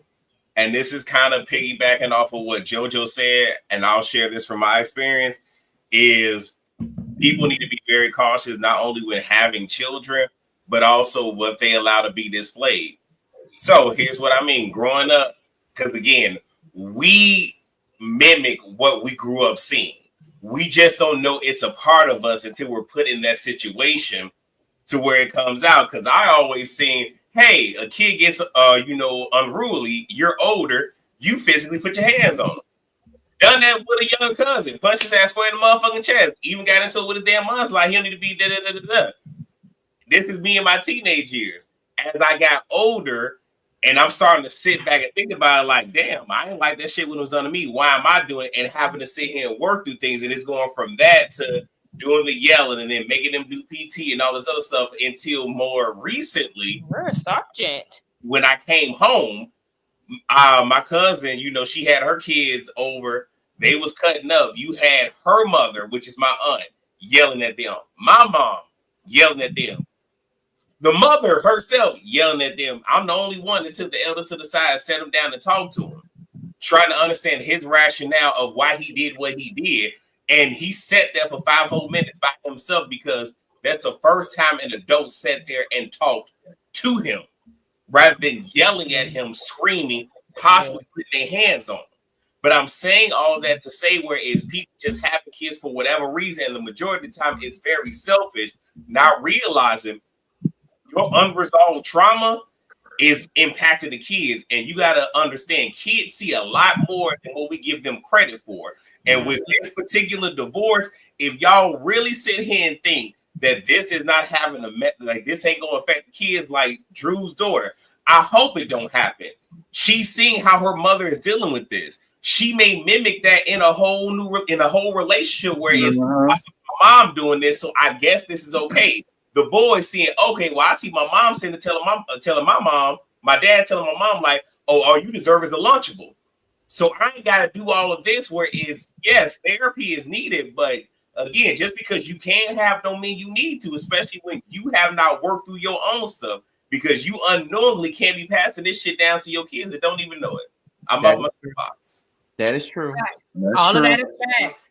and this is kind of piggybacking off of what JoJo said, and I'll share this from my experience, is people need to be very cautious, not only when having children, but also what they allow to be displayed. So here's what I mean. Growing up, because again, we mimic what we grew up seeing. We just don't know it's a part of us until we're put in that situation to where it comes out. Because I always seen, hey, a kid gets unruly, you're older, you physically put your hands on them. Done that with a young cousin. Punched his ass square in the motherfucking chest. Even got into it with his damn mom's like, he don't need to be da-da-da-da-da. This is me in my teenage years. As I got older, and I'm starting to sit back and think about it like, damn, I didn't like that shit when it was done to me. Why am I doing it? And having to sit here and work through things. And it's going from that to doing the yelling and then making them do PT and all this other stuff until more recently. We're a sergeant. When I came home, my cousin, she had her kids over. They was cutting up. You had her mother, which is my aunt, yelling at them. My mom yelling at them. The mother herself yelling at them. I'm the only one that took the elders to the side, sat him down and talked to him, trying to understand his rationale of why he did what he did. And he sat there for 5 whole minutes by himself because that's the first time an adult sat there and talked to him rather than yelling at him, screaming, possibly putting their hands on him. But I'm saying all that to say where is people just having kids for whatever reason, and the majority of the time it's very selfish, not realizing your unresolved trauma is impacting the kids. And you got to understand, kids see a lot more than what we give them credit for. And with this particular divorce, if y'all really sit here and think that this is not having like this ain't going to affect the kids like Drew's daughter, I hope it don't happen. She's seeing how her mother is dealing with this. She may mimic that in a whole relationship where it's I see my mom doing this, so I guess this is okay. The boy seeing, okay, well, I see my mom saying to telling my mom, my dad telling my mom, like, oh, all you deserve is a Lunchable. So I ain't got to do all of this where is, yes, therapy is needed. But again, just because you can have don't mean you need to, especially when you have not worked through your own stuff, because you unknowingly can't be passing this shit down to your kids that don't even know it. I'm off my box. That is true. All of that is facts.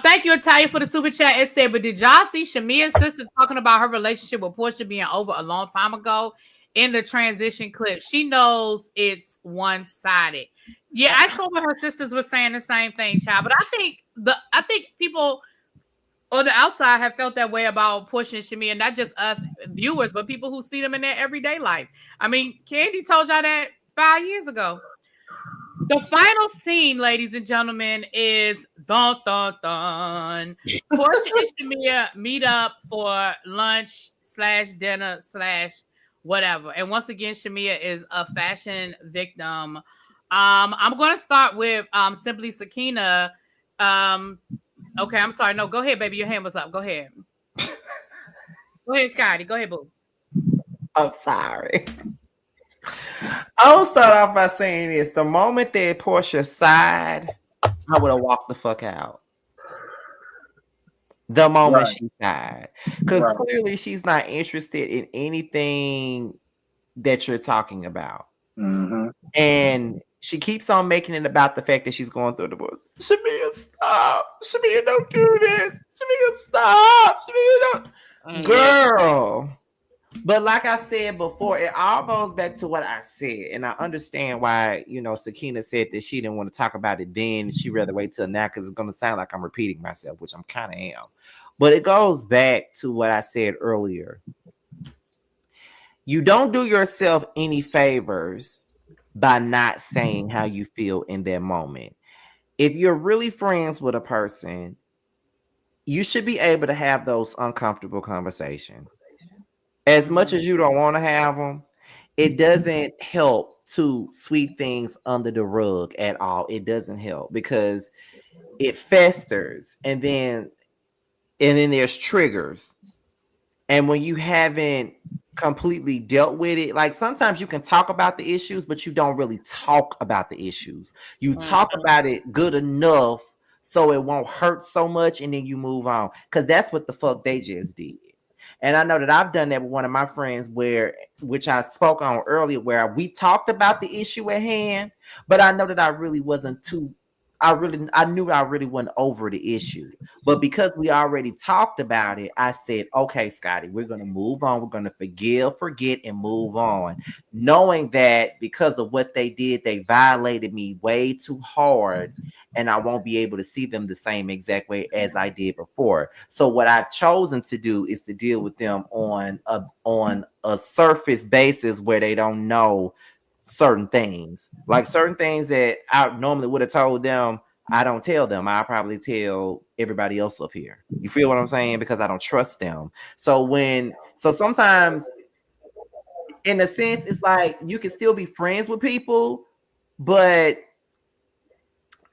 Thank you, Italia, for the super chat. It said, but did y'all see Shamia's sister talking about her relationship with Porsha being over a long time ago in the transition clip? She knows it's one-sided. Yeah, I saw what her sisters were saying the same thing, child. But I think people on the outside have felt that way about Porsha and Shamia, not just us viewers, but people who see them in their everyday life. I mean, Candy told y'all that 5 years ago. The final scene, ladies and gentlemen, is dun dun dun. Porsha and Shamia meet up for lunch / dinner / whatever. And once again, Shamia is a fashion victim. I'm going to start with Simply Sakina. Okay, I'm sorry. No, go ahead, baby. Your hand was up. Go ahead. Go ahead, Scotty. Go ahead, boo. I'm sorry. I'll start off by saying this. The moment that Porsha sighed, I would have walked the fuck out. The moment she sighed. Because clearly she's not interested in anything that you're talking about. And she keeps on making it about the fact that she's going through a divorce. Shamia, stop. Shamia, don't do this. Shamia, stop. Shamia, don't. Girl. But like I said before, it all goes back to what I said. And I understand why, Sakina said that she didn't want to talk about it then. She'd rather wait till now because it's going to sound like I'm repeating myself, which I'm kind of am. But it goes back to what I said earlier. You don't do yourself any favors by not saying how you feel in that moment. If you're really friends with a person, you should be able to have those uncomfortable conversations. As much as you don't want to have them, it doesn't help to sweep things under the rug at all. It doesn't help because it festers and then there's triggers. And when you haven't completely dealt with it, like sometimes you can talk about the issues, but you don't really talk about the issues. You talk about it good enough so it won't hurt so much, and then you move on. Because that's what the fuck they just did. And I know that I've done that with one of my friends which I spoke on earlier, where we talked about the issue at hand, but I know that I knew I really wasn't over the issue. But because we already talked about it, I said, okay, Scotty, we're going to move on. We're going to forgive, forget, and move on. Knowing that because of what they did, they violated me way too hard, and I won't be able to see them the same exact way as I did before. So what I've chosen to do is to deal with them on a surface basis where they don't know certain things. Like certain things that I normally would have told them, I don't tell them. I probably tell everybody else up here. You feel what I'm saying? Because I don't trust them. So sometimes in a sense, it's like you can still be friends with people, but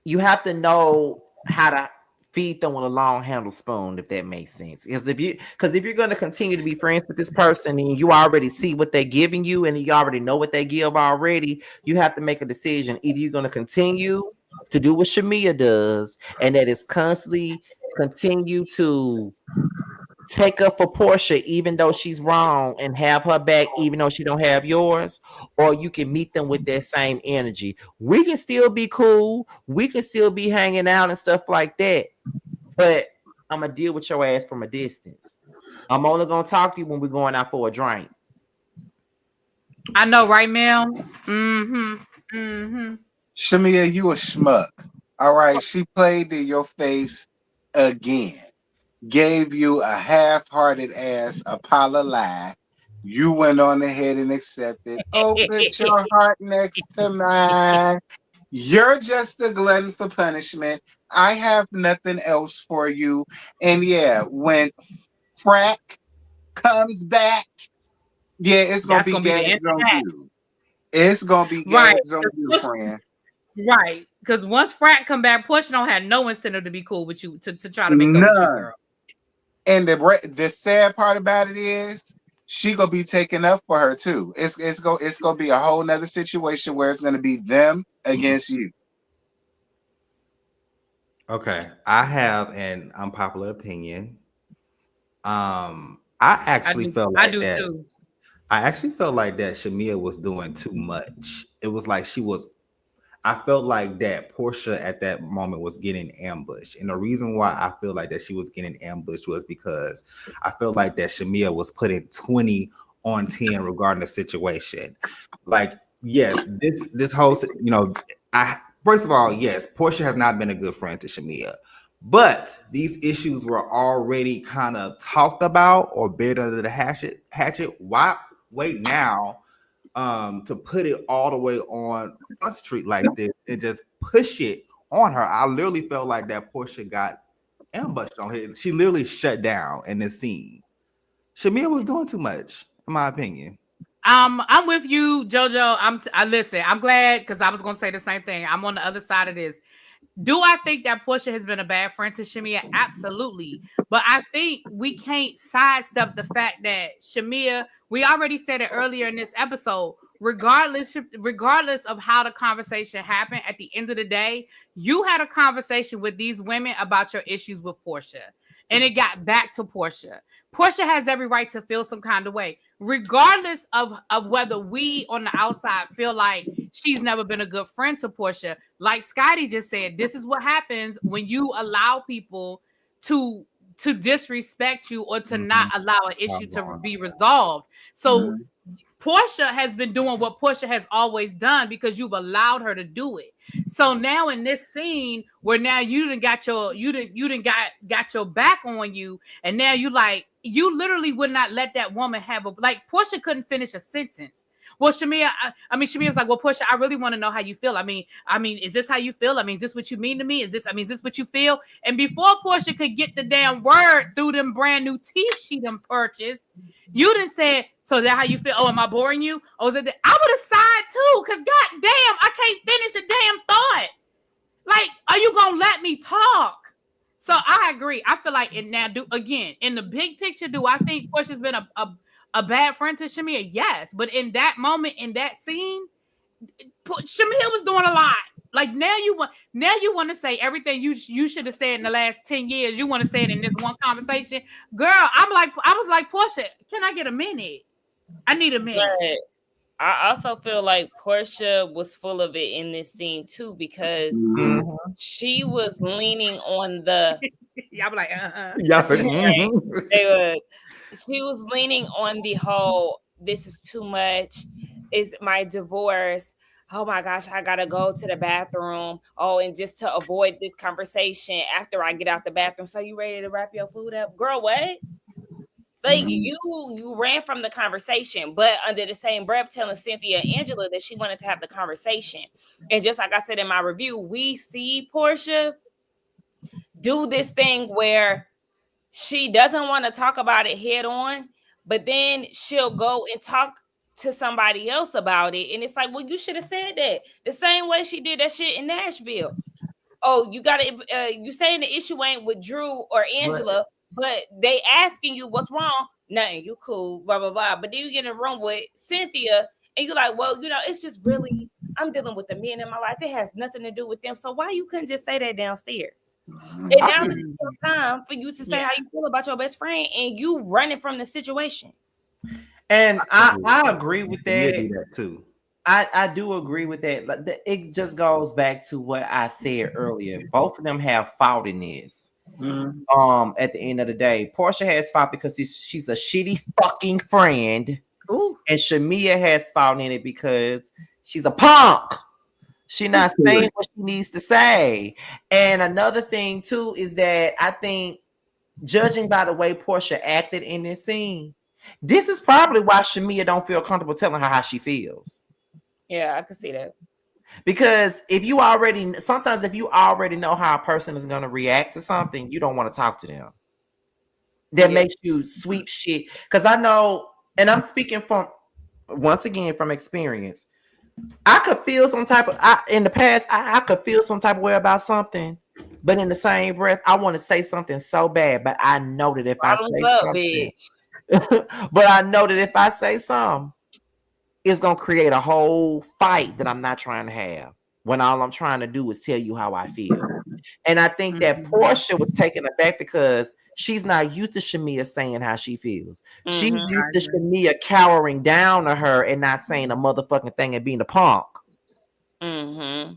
you have to know how to feed them with a long handle spoon, if that makes sense. Because if you're going to continue to be friends with this person and you already see what they're giving you and you already know what they give already, you have to make a decision. Either you're going to continue to do what Shamia does, and that is constantly continue to take up for Porsha even though she's wrong and have her back even though she don't have yours, or you can meet them with that same energy. We can still be cool, we can still be hanging out and stuff like that, but I'm gonna deal with your ass from a distance. I'm only gonna talk to you when we're going out for a drink. I know, right, Mills? Shamia, you a schmuck. All right, she played in your face again. Gave you a half-hearted ass apology. You went on ahead and accepted. Oh, put your heart next to mine. You're just a glutton for punishment. I have nothing else for you. And yeah, when Frack comes back, yeah, it's gonna be gags on you. It's gonna be gags on you, friend. Right, because once Frack come back, Porsha don't have no incentive to be cool with you to try to make up with you, girl. And the sad part about it is she gonna be taking up for her too. It's gonna be a whole nother situation where it's gonna be them against you. Okay, I have an unpopular opinion. I actually felt like that. Too. I actually felt like that Shamia was doing too much. It was like I felt like that Porsha at that moment was getting ambushed. And the reason why I feel like that she was getting ambushed was because I felt like that Shamia was putting 20 on 10 regarding the situation. Like, yes, this whole, first of all, yes, Porsha has not been a good friend to Shamia. But these issues were already kind of talked about or buried under the hatchet. Why wait now to put it all the way on Front Street like this and just push it on her? I literally felt like that Porsha got ambushed on her. She literally shut down in this scene. Shamia was doing too much, in my opinion. I'm with you, JoJo. I listen. I'm glad because I was gonna say the same thing. I'm on the other side of this. Do I think that Porsha has been a bad friend to Shamia? Absolutely. But I think we can't sidestep the fact that Shamia, we already said it earlier in this episode, regardless of how the conversation happened, at the end of the day, you had a conversation with these women about your issues with Porsha. And it got back to Porsha. Porsha has every right to feel some kind of way, regardless of whether we on the outside feel like she's never been a good friend to Porsha. Like Scotty just said, this is what happens when you allow people to disrespect you or to not allow an issue to be resolved. So Porsha has been doing what Porsha has always done because you've allowed her to do it. So now in this scene where now you done got your back on you, and now you literally would not let that woman have Porsha couldn't finish a sentence. Well, Shamia was like, well, Porsha, I really want to know how you feel. I mean, is this how you feel? I mean, is this what you mean to me? Is this what you feel? And before Porsha could get the damn word through them brand new teeth she done purchased, you done said, so is that how you feel? Oh, am I boring you? Oh, is it that? I would have sighed too, because goddamn, I can't finish a damn thought. Like, are you gonna let me talk? So I agree. I feel like in the big picture, do I think Porsha's been a bad friend to Shamia? Yes. But in that moment, in that scene, Shamia was doing a lot. Like now you want to say everything you should have said in the last 10 years. You want to say it in this one conversation. Girl, I was like, Porsha, can I get a minute? I need a minute. But I also feel like Porsha was full of it in this scene too, because she was leaning on the y'all be like, she was leaning on the whole, this is too much, is my divorce, oh my gosh, I gotta go to the bathroom, and just to avoid this conversation after I get out the bathroom. So you ready to wrap your food up? Girl, what? Like you ran from the conversation, but under the same breath telling Cynthia and Angela that she wanted to have the conversation. And just like I said in my review, we see Porsha do this thing where she doesn't want to talk about it head on, but then she'll go and talk to somebody else about it. And it's like, well, you should have said that the same way she did that shit in Nashville. Oh, you got to, you saying the issue ain't with Drew or Angela, but they asking you what's wrong. Nothing, you cool, blah, blah, blah. But then you get in a room with Cynthia and you're like, well, it's just really I'm dealing with the men in my life. It has nothing to do with them. So why you couldn't just say that downstairs? And now this is your time for you to say how you feel about your best friend, and you running from the situation. And I agree with that. Do that too. I do agree with that. It just goes back to what I said earlier. Both of them have fault in this. At the end of the day, Porsha has fault because she's a shitty fucking friend. Ooh. And Shamia has fault in it because she's a punk. She's not saying what she needs to say. And another thing too is that I think, judging by the way Porsha acted in this scene, this is probably why Shamia don't feel comfortable telling her how she feels. Yeah, I can see that. Because if you already know how a person is going to react to something, you don't want to talk to them. That makes you sweep shit. Because I know, and I'm speaking from, once again, from experience. I could feel some type of, in the past, I could feel some type of way about something. But in the same breath, I want to say something so bad. But I know that if I say something, but I know that if I say something, it's going to create a whole fight that I'm not trying to have, when all I'm trying to do is tell you how I feel. And I think that Porsha was taken aback because she's not used to Shamia saying how she feels. She's used to Shamia cowering down to her and not saying a motherfucking thing and being a punk. I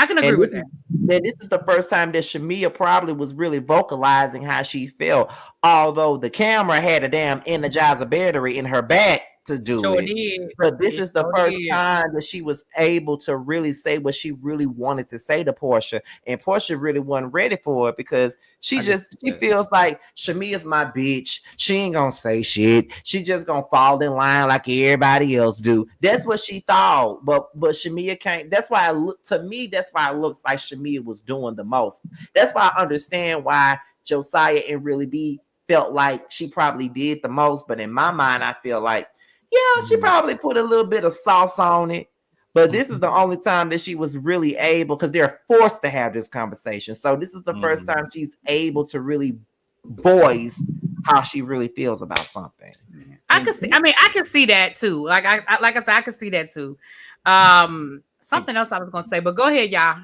can agree with that. Then this is the first time that Shamia probably was really vocalizing how she felt, although the camera had a damn Energizer battery in her back to do it. But this is the first time that she was able to really say what she really wanted to say to Porsha, and Porsha really wasn't ready for it because she feels like Shamia's my bitch. She ain't gonna say shit. She just gonna fall in line like everybody else do. That's what she thought. But Shamia can't. That's why that's why it looks like Shamia was doing the most. That's why I understand why Josiah and Really B felt like she probably did the most. But in my mind, I feel like, yeah, she probably put a little bit of sauce on it. But this is the only time that she was really able, because they're forced to have this conversation. So this is the first time she's able to really voice how she really feels about something. I can see that too. Like I said, I can see that too. Something else I was gonna say, but go ahead, y'all.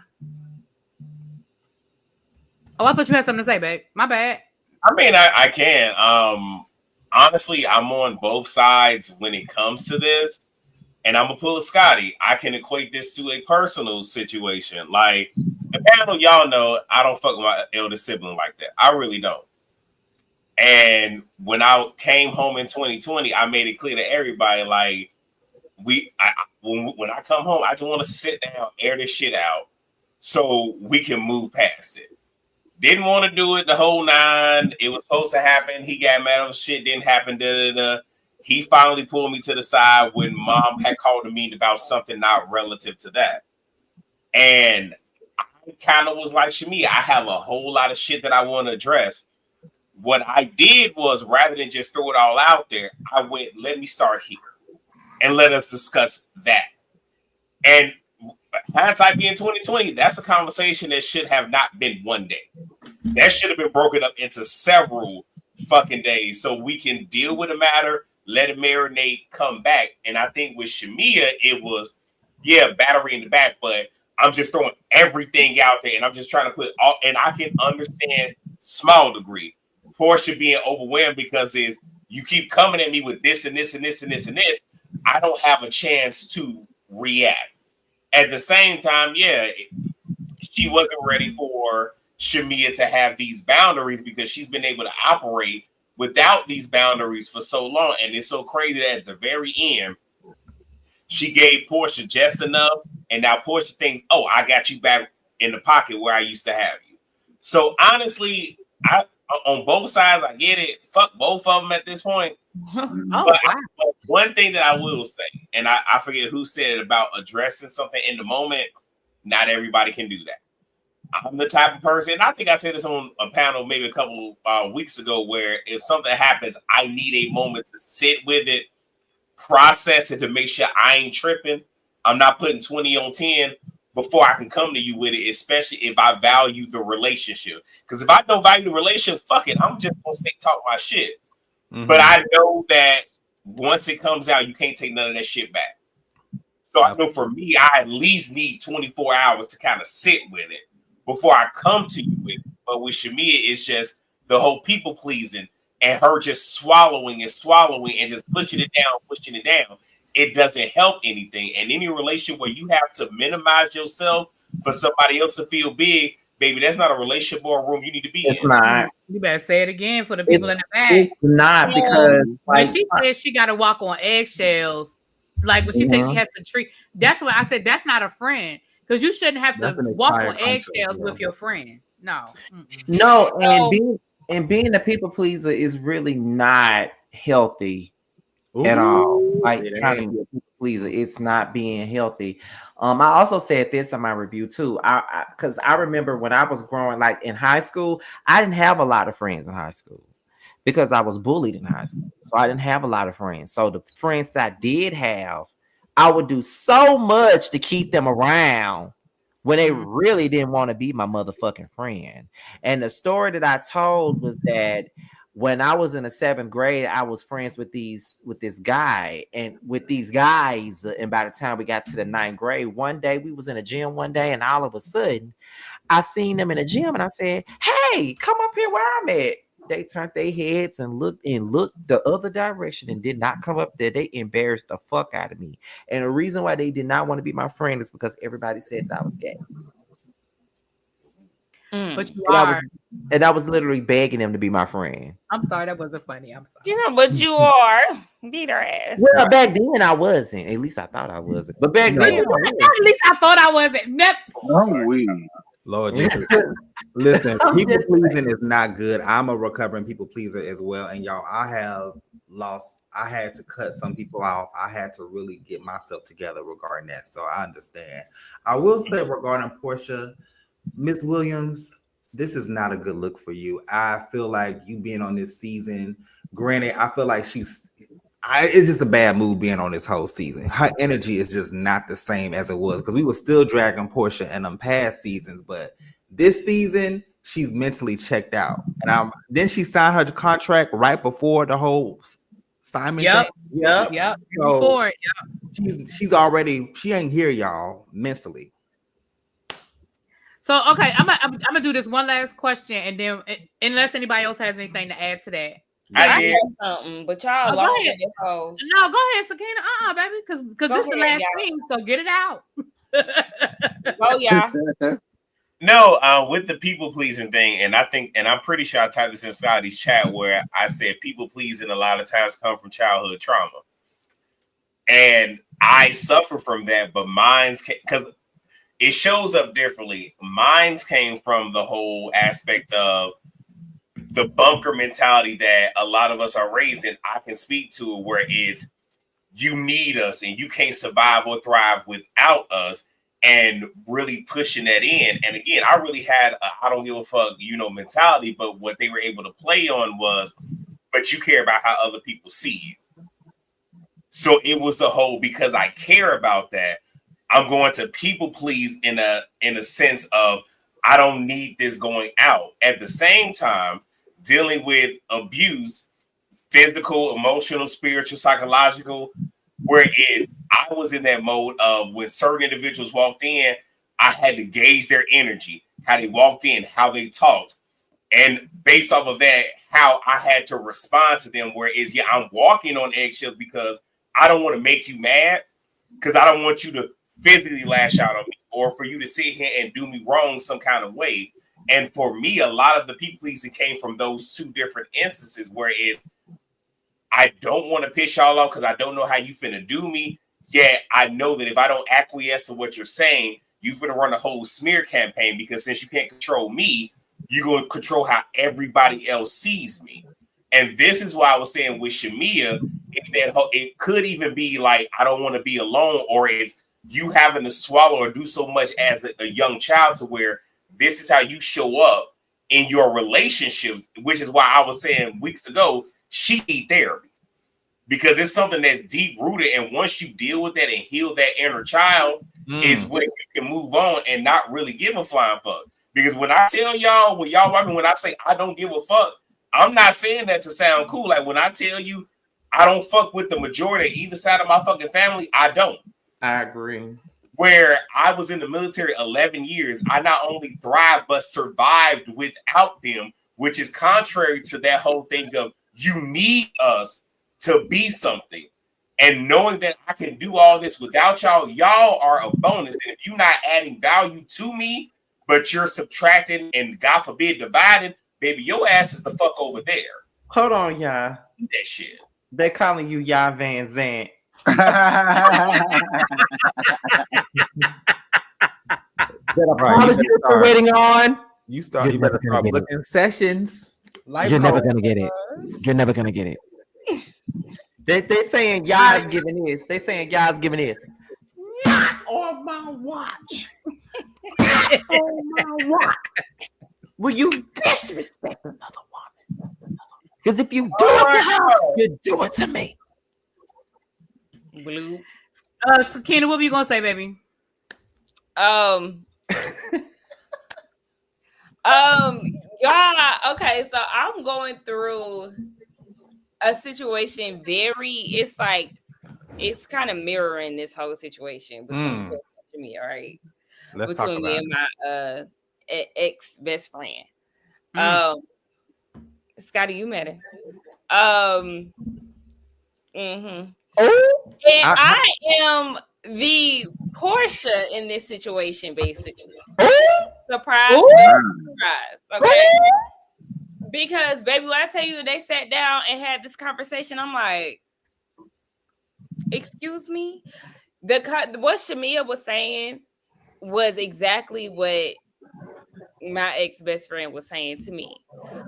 Oh, I thought you had something to say, babe. My bad. I mean, I can. Honestly, I'm on both sides when it comes to this. And I'm going to pull a Scotty. I can equate this to a personal situation. Like, the panel, y'all know, I don't fuck with my elder sibling like that. I really don't. And when I came home in 2020, I made it clear to everybody, like, when I come home, I just want to sit down, air this shit out so we can move past it. Didn't want to do it the whole 9. It was supposed to happen. He got mad on shit. Didn't happen. He finally pulled me to the side when mom had called a meeting about something not relative to that. And I kind of was like, Shamia, I have a whole lot of shit that I want to address. What I did was, rather than just throw it all out there, I went, let me start here and let us discuss that. And hindsight being 2020, that's a conversation that should have not been one day. That should have been broken up into several fucking days so we can deal with the matter, let it marinate, come back. And I think with Shamia, it was, battery in the back, but I'm just throwing everything out there and I'm just trying to put all, and I can understand small degree. Porsha being overwhelmed because you keep coming at me with this and this and this and this and this. I don't have a chance to react. At the same time, she wasn't ready for Shamia to have these boundaries because she's been able to operate without these boundaries for so long. And it's so crazy that at the very end, she gave Porsha just enough. And now Porsha thinks, oh, I got you back in the pocket where I used to have you. So honestly, on both sides, I get it. Fuck both of them at this point. But one thing that I will say, and I forget who said it about addressing something in the moment, not everybody can do that. I'm the type of person, I think I said this on a panel maybe a couple weeks ago, where if something happens, I need a moment to sit with it, process it to make sure I ain't tripping. I'm not putting 20 on 10 before I can come to you with it, especially if I value the relationship. Because if I don't value the relationship, fuck it, I'm just going to talk my shit. But I know that once it comes out, you can't take none of that shit back. So I know for me, I at least need 24 hours to kind of sit with it before I come to you with it. But with Shamia, it's just the whole people pleasing and her just swallowing and just pushing it down. It doesn't help anything. And any relationship where you have to minimize yourself for somebody else to feel big, baby, that's not a relationship or a room you need to be It's in. not. You better say it again for the people in the back. It's not because when she said she got to walk on eggshells, like when she said she has to treat. That's what I said. That's not a friend, because you shouldn't have to walk on eggshells with your friend. No, no, and being a people pleaser is really not healthy at all. Like trying to be a people pleaser, it's not being healthy. I also said this in my review too. Because I remember when I was growing, like in high school, I didn't have a lot of friends in high school because I was bullied in high school. So I didn't have a lot of friends. So the friends that I did have, I would do so much to keep them around when they really didn't want to be my motherfucking friend. And the story that I told was that when I was in the 7th grade, I was friends with this guy and with these guys. And by the time we got to the 9th grade, one day we was in a gym one day, and all of a sudden I seen them in the gym and I said, "Hey, come up here where I'm at." They turned their heads and looked the other direction and did not come up there. They embarrassed the fuck out of me. And the reason why they did not want to be my friend is because everybody said that I was gay. But you are. I was literally begging them to be my friend. I'm sorry, that wasn't funny. I'm sorry. Yeah, but you are. Beat her ass. Well, back then I wasn't. At least I thought I wasn't. But back then, at least I thought I wasn't. Lord Jesus. Listen, people pleasing is not good. I'm a recovering people pleaser as well. And y'all, I had to cut some people off. I had to really get myself together regarding that. So I understand. I will say regarding Porsha, Miss Williams, this is not a good look for you. I feel like you being on this season, granted, I feel like it's just a bad mood being on this whole season. Her energy is just not the same as it was, because we were still dragging Porsha in them past seasons, but this season she's mentally checked out. And then she signed her contract right before the whole Simon thing. Yep. So before it. Yep. She ain't here, y'all, mentally. So okay, I'm gonna do this one last question, and then unless anybody else has anything to add to that. I have something, but y'all go ahead. No, go ahead, Sakina. Baby, because this is the last thing, so get it out. Oh yeah. No, with the people pleasing thing, and I'm pretty sure I typed this inside these chat where I said people pleasing a lot of times come from childhood trauma, and I suffer from that. But mine's because it shows up differently. Mine's came from the whole aspect of the bunker mentality that a lot of us are raised in. I can speak to it where it's you need us and you can't survive or thrive without us, and really pushing that in. And again, I really had I don't give a fuck, mentality, but what they were able to play on was, but you care about how other people see you. So it was the whole, because I care about that, I'm going to people please in a sense of I don't need this going out. At the same time, dealing with abuse, physical, emotional, spiritual, psychological, where I was in that mode of when certain individuals walked in, I had to gauge their energy, how they walked in, how they talked. And based off of that, how I had to respond to them, where I'm walking on eggshells because I don't want to make you mad, because I don't want you to physically lash out on me or for you to sit here and do me wrong some kind of way. And for me, a lot of the people pleasing came from those two different instances where I don't want to piss y'all off because I don't know how you finna do me. Yet I know that if I don't acquiesce to what you're saying, you finna run a whole smear campaign, because since you can't control me, you're going to control how everybody else sees me. And this is why I was saying with Shamia, it's that it could even be like, I don't want to be alone, or it's you having to swallow or do so much as a young child to where this is how you show up in your relationships, which is why I was saying weeks ago, she need therapy, because it's something that's deep rooted. And once you deal with that and heal that inner child, is when you can move on and not really give a flying fuck. Because when I tell y'all, when I say I don't give a fuck, I'm not saying that to sound cool. Like when I tell you I don't fuck with the majority of either side of my fucking family, I don't. I agree. Where I was in the military 11 years, I not only thrived but survived without them, which is contrary to that whole thing of you need us to be something. And knowing that I can do all this without y'all, y'all are a bonus. And if you're not adding value to me, but you're subtracting and God forbid dividing, baby, your ass is the fuck over there. Hold on, y'all. That shit. They calling you Ya Van Zant. You're waiting on. You better start booking sessions. You're never gonna get it. You're never gonna get it. They saying Ya's giving this. They saying Ya's giving this. Not on my watch. On my watch. Will you disrespect another woman? Because if you do it to her, you do it to me. Blue. Sakina, what were you gonna say, baby? Yeah, okay, so I'm going through a situation it's kind of mirroring this whole situation between me, all right? Between me and my ex best friend. Scotty, you met her. And I am the Porsha in this situation, basically. Surprise. Okay. Because, baby, when I tell you they sat down and had this conversation, I'm like, excuse me? What Shamia was saying was exactly what my ex-best friend was saying to me.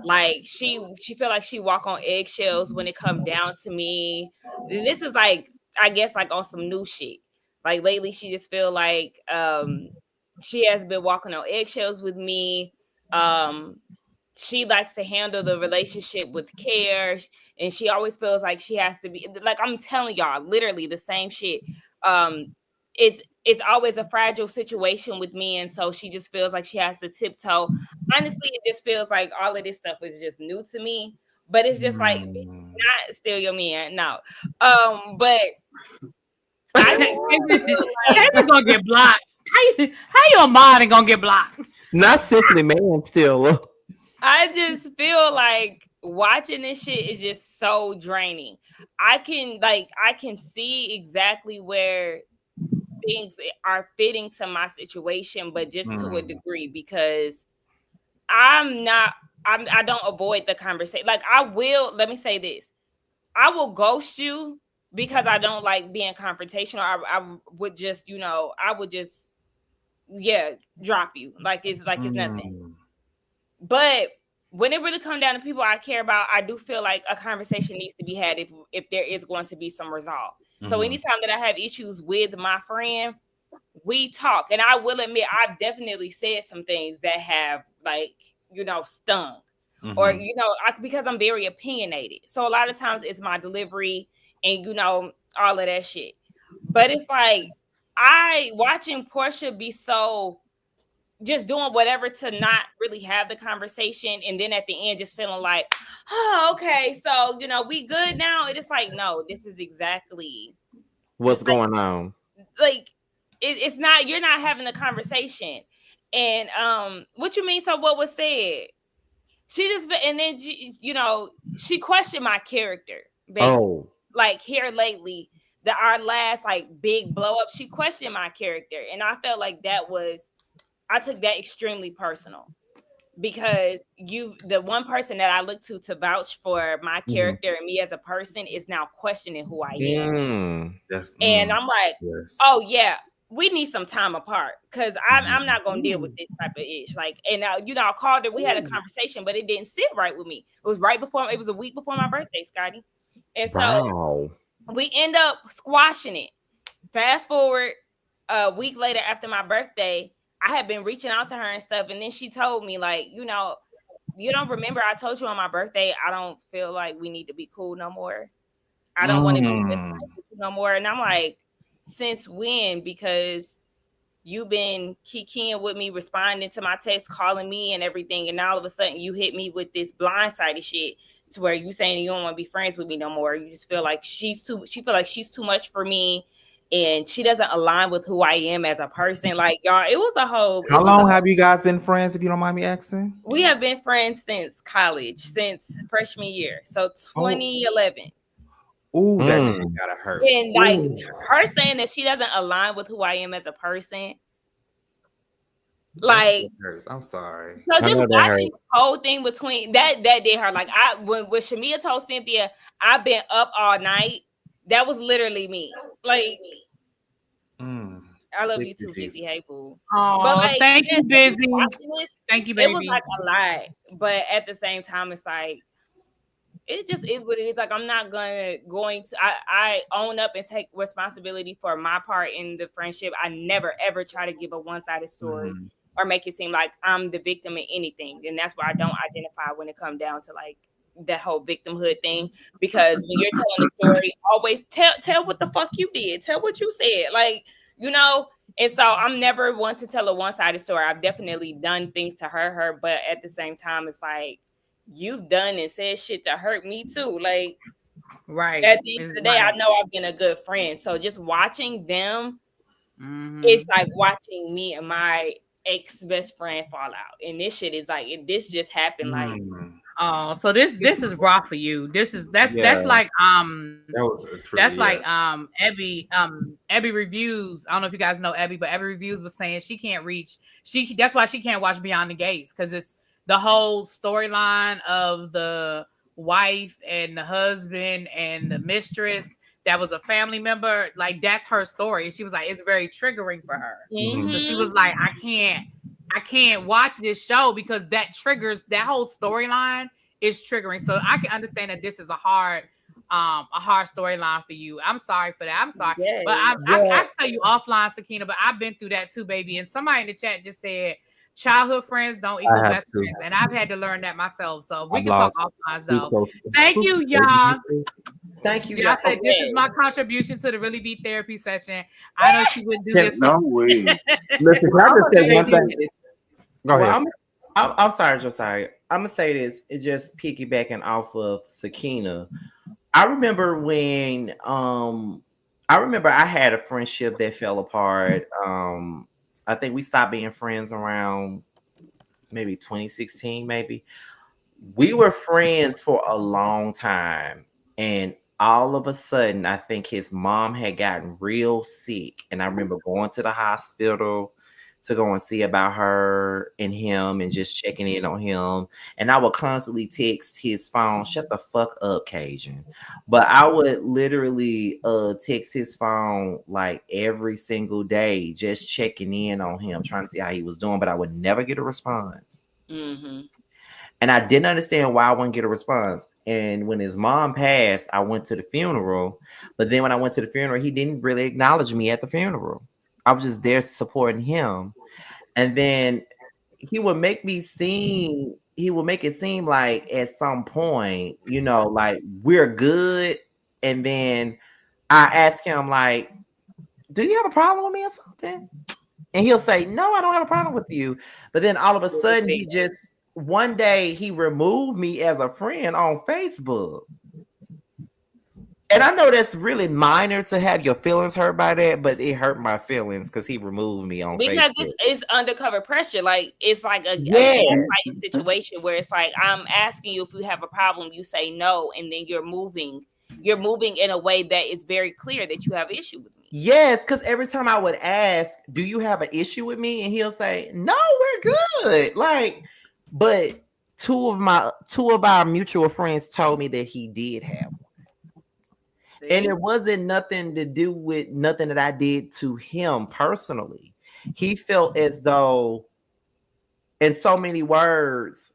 Like, she felt like she walk on eggshells when it comes down to me. This is like, I guess, like on some new shit. Like, lately, she just feel like she has been walking on eggshells with me. She likes to handle the relationship with care, and she always feels like she has to be like, I'm telling y'all, literally the same shit. It's always a fragile situation with me, and so she just feels like she has to tiptoe. Honestly, it just feels like all of this stuff is just new to me. But it's just like, not steal your man, no. But I just feel like gonna get blocked. How your mod ain't gonna get blocked? Not simply man still. I just feel like watching this shit is just so draining. I can see exactly where things are fitting to my situation, but just to a degree, because I don't avoid the conversation. Like, let me say this. I will ghost you because I don't like being confrontational. I would just, drop you. Like it's nothing. But when it really comes down to people I care about, I do feel like a conversation needs to be had if there is going to be some resolve. So anytime that I have issues with my friend, we talk. And I will admit, I've definitely said some things that have stung. Or, because I'm very opinionated. So a lot of times it's my delivery and, all of that shit. But it's like, watching Porsha be so just doing whatever to not really have the conversation, and then at the end just feeling like, oh, okay, so we good now. It's just like, no, this is exactly what's going on. Like it's not, you're not having the conversation. And what you mean? So what was said? She just, and then she questioned my character. Basically. Like here lately, our last big blow up, she questioned my character, and I felt like I took that extremely personal, because the one person that I look to vouch for my character and me as a person is now questioning who I am. And I'm like, oh yeah, we need some time apart, because I'm not gonna deal with this type of ish. Like, and I called her. We had a conversation, but it didn't sit right with me. It was it was a week before my birthday, Scotty, and so we end up squashing it. Fast forward a week later, after my birthday, I had been reaching out to her and stuff, and then she told me, like, you don't remember I told you on my birthday I don't feel like we need to be cool no more. I don't want to be no more. And I'm like, since when? Because you've been kikiing with me, responding to my text, calling me and everything, and all of a sudden you hit me with this blindsided shit to where you saying you don't want to be friends with me no more. You just feel like she feel like she's too much for me, and she doesn't align with who I am as a person. Like, y'all, it was a whole. How long have you guys been friends, if you don't mind me asking? We have been friends since college, since freshman year, so 2011. Ooh, that shit gotta hurt. And like her saying that she doesn't align with who I am as a person, like, I'm sorry. So just watching the whole thing between that did her. Like, when Shamia told Cynthia, I've been up all night, that was literally me. Like, I love you too, Busy. Hey, fool. Oh, but like, thank you, Busy. Thank you, baby. It was like a lot, but at the same time, it's like, it just is what it is. Like, I'm not going to. I own up and take responsibility for my part in the friendship. I never ever try to give a one-sided story or make it seem like I'm the victim in anything, and that's why I don't identify when it comes down to like that whole victimhood thing. Because when you're telling a story, always tell what the fuck you did, tell what you said, like, you know. And so I'm never one to tell a one-sided story. I've definitely done things to hurt her, but at the same time, it's like, you've done and said shit to hurt me too. Like, right. At the end of the day, I know I've been a good friend. So just watching them, it's like watching me and my ex best friend fall out. And this shit is like, this just happened. Like, oh, so this is raw for you. That's like Ebby Reviews. I don't know if you guys know Ebby, but Ebby Reviews was saying she can't reach. That's why she can't watch Beyond the Gates, because it's the whole storyline of the wife and the husband and the mistress that was a family member. Like, that's her story. And she was like, it's very triggering for her. So she was like, I can't watch this show because that triggers, that whole storyline is triggering. So I can understand that this is a hard storyline for you. I'm sorry for that. I'm sorry. Yes. But I tell you offline, Sakina, but I've been through that too, baby. And somebody in the chat just said, childhood friends don't equal best friends, and I've had to learn that myself. So we can talk offline though. Thank you, y'all. Thank you. Y'all said this is my contribution to the Really Be Therapy session. I know she wouldn't do this. No way. Listen, can I just say one thing? Go ahead. I'm sorry, Josiah. I'm gonna say this. It's just piggybacking off of Sakina. I remember when I had a friendship that fell apart. I think we stopped being friends around maybe 2016, maybe. We were friends for a long time. And all of a sudden, I think his mom had gotten real sick. And I remember going to the hospital to go and see about her and him and just checking in on him. And I would constantly text his phone, shut the fuck up, Cajun. But I would literally text his phone like every single day, just checking in on him, trying to see how he was doing, but I would never get a response. And I didn't understand why I wouldn't get a response. And when his mom passed, I went to the funeral. But then when I went to the funeral, he didn't really acknowledge me at the funeral. I was just there supporting him. And then he would make it seem like at some point, you know, like we're good. And then I ask him, like, do you have a problem with me or something? And he'll say, no, I don't have a problem with you. But then all of a sudden one day he removed me as a friend on Facebook. And I know that's really minor to have your feelings hurt by that, but it hurt my feelings because he removed me on because Facebook. It's undercover pressure. Like, it's like a situation where it's like, I'm asking you if you have a problem, you say no, and then you're moving in a way that is very clear that you have an issue with me. Yes, because every time I would ask, do you have an issue with me? And he'll say, no, we're good. Like, but two of our mutual friends told me that he did have one. And it wasn't nothing to do with nothing that I did to him personally. He felt as though, in so many words,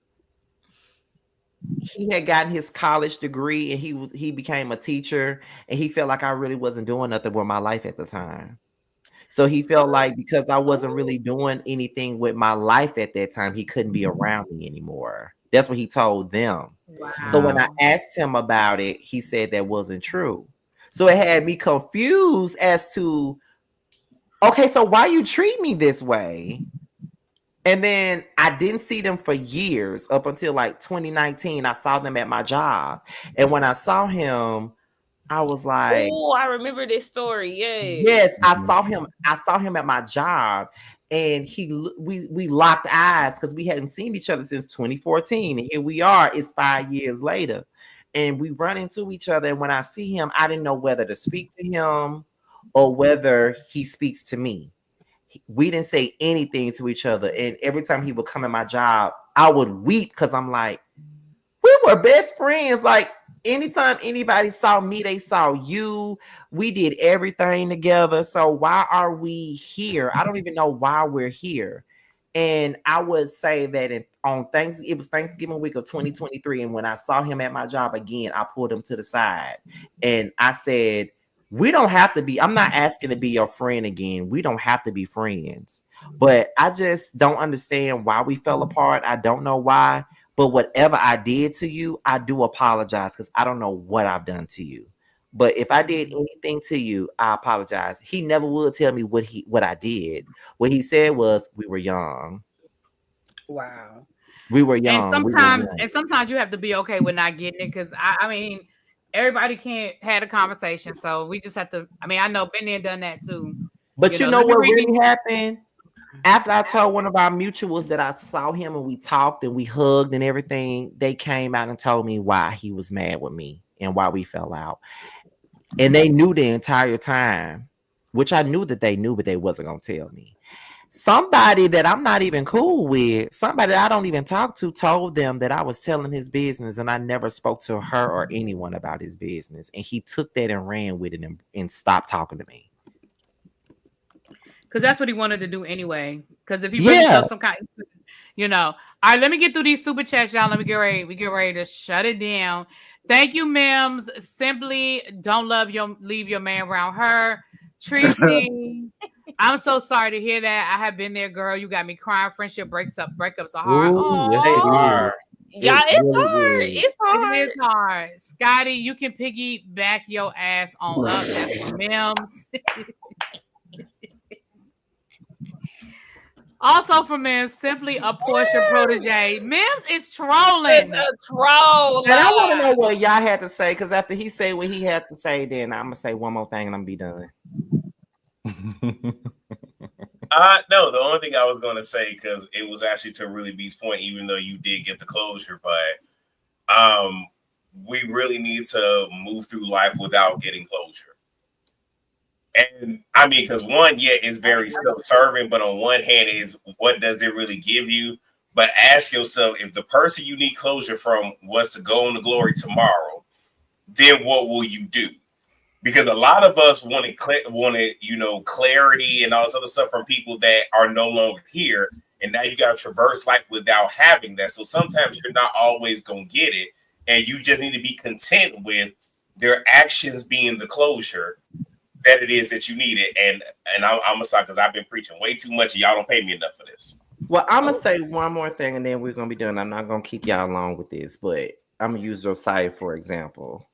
he had gotten his college degree and he became a teacher, and he felt like I really wasn't doing nothing with my life at the time. So he felt like because I wasn't really doing anything with my life at that time, he couldn't be around me anymore. That's what he told them. Wow. So when I asked him about it, he said that wasn't true. So it had me confused as to, okay, so why you treat me this way? And then I didn't see them for years up until like 2019. I saw them at my job. And when I saw him, I was like, oh, I remember this story. yes, I saw him at my job, and we locked eyes because we hadn't seen each other since 2014, and here we are. It's 5 years later, and we run into each other. And when I see him, I didn't know whether to speak to him or whether he speaks to me. We didn't say anything to each other, and every time he would come at my job, I would weep because I'm like, we were best friends. Like, anytime anybody saw me, they saw you. We did everything together. So why are we here? I don't even know why we're here. And I would say that it was Thanksgiving week of 2023. And when I saw him at my job again, I pulled him to the side and I said, we don't have to be, I'm not asking to be your friend again. We don't have to be friends. But I just don't understand why we fell apart. I don't know why. But whatever I did to you, I do apologize because I don't know what I've done to you. But if I did anything to you, I apologize. He never would tell me what I did. What he said was, we were young. Wow. We were young. And sometimes you have to be okay with not getting it because I mean, everybody can't have a conversation. So we just have to. I mean, I know been there, done that too. But you know what really happened? After I told one of our mutuals that I saw him and we talked and we hugged and everything, they came out and told me why he was mad with me and why we fell out. And they knew the entire time, which I knew that they knew, but they wasn't going to tell me. Somebody that I'm not even cool with, somebody that I don't even talk to, told them that I was telling his business and I never spoke to her or anyone about his business. And he took that and ran with it and stopped talking to me. Because that's what he wanted to do anyway. Because if he really felt some kind, you know. All right, let me get through these super chats, y'all. Let me get ready. We get ready to shut it down. Thank you, Mims. Simply don't leave your man around her. Tracy, I'm so sorry to hear that. I have been there, girl. You got me crying. Friendship breakups are hard. Ooh, they are. Yeah, it's hard. It's hard. It is hard. Scotty, you can piggyback your ass on up. That's Mims. Also from Mims, simply a Porsha protege. Mims is trolling. It's a troll. And I want to know what y'all had to say, because after he said what he had to say, then I'm going to say one more thing and I'm going to be done. No, the only thing I was going to say, because it was actually to Really B's point, even though you did get the closure, but we really need to move through life without getting closure. And I mean, because one, it's very self-serving, but on one hand, is what does it really give you? But ask yourself, if the person you need closure from was to go on to glory tomorrow, then what will you do? Because a lot of us wanted clarity and all this other stuff from people that are no longer here, and now you got to traverse life without having that. So sometimes you're not always gonna get it, and you just need to be content with their actions being the closure that it is that you need it. And I'm gonna stop because I've been preaching way too much and y'all don't pay me enough for this. Well, I'm gonna say one more thing and then we're gonna be done. I'm not gonna keep y'all along with this, but I'm gonna use Josiah for example.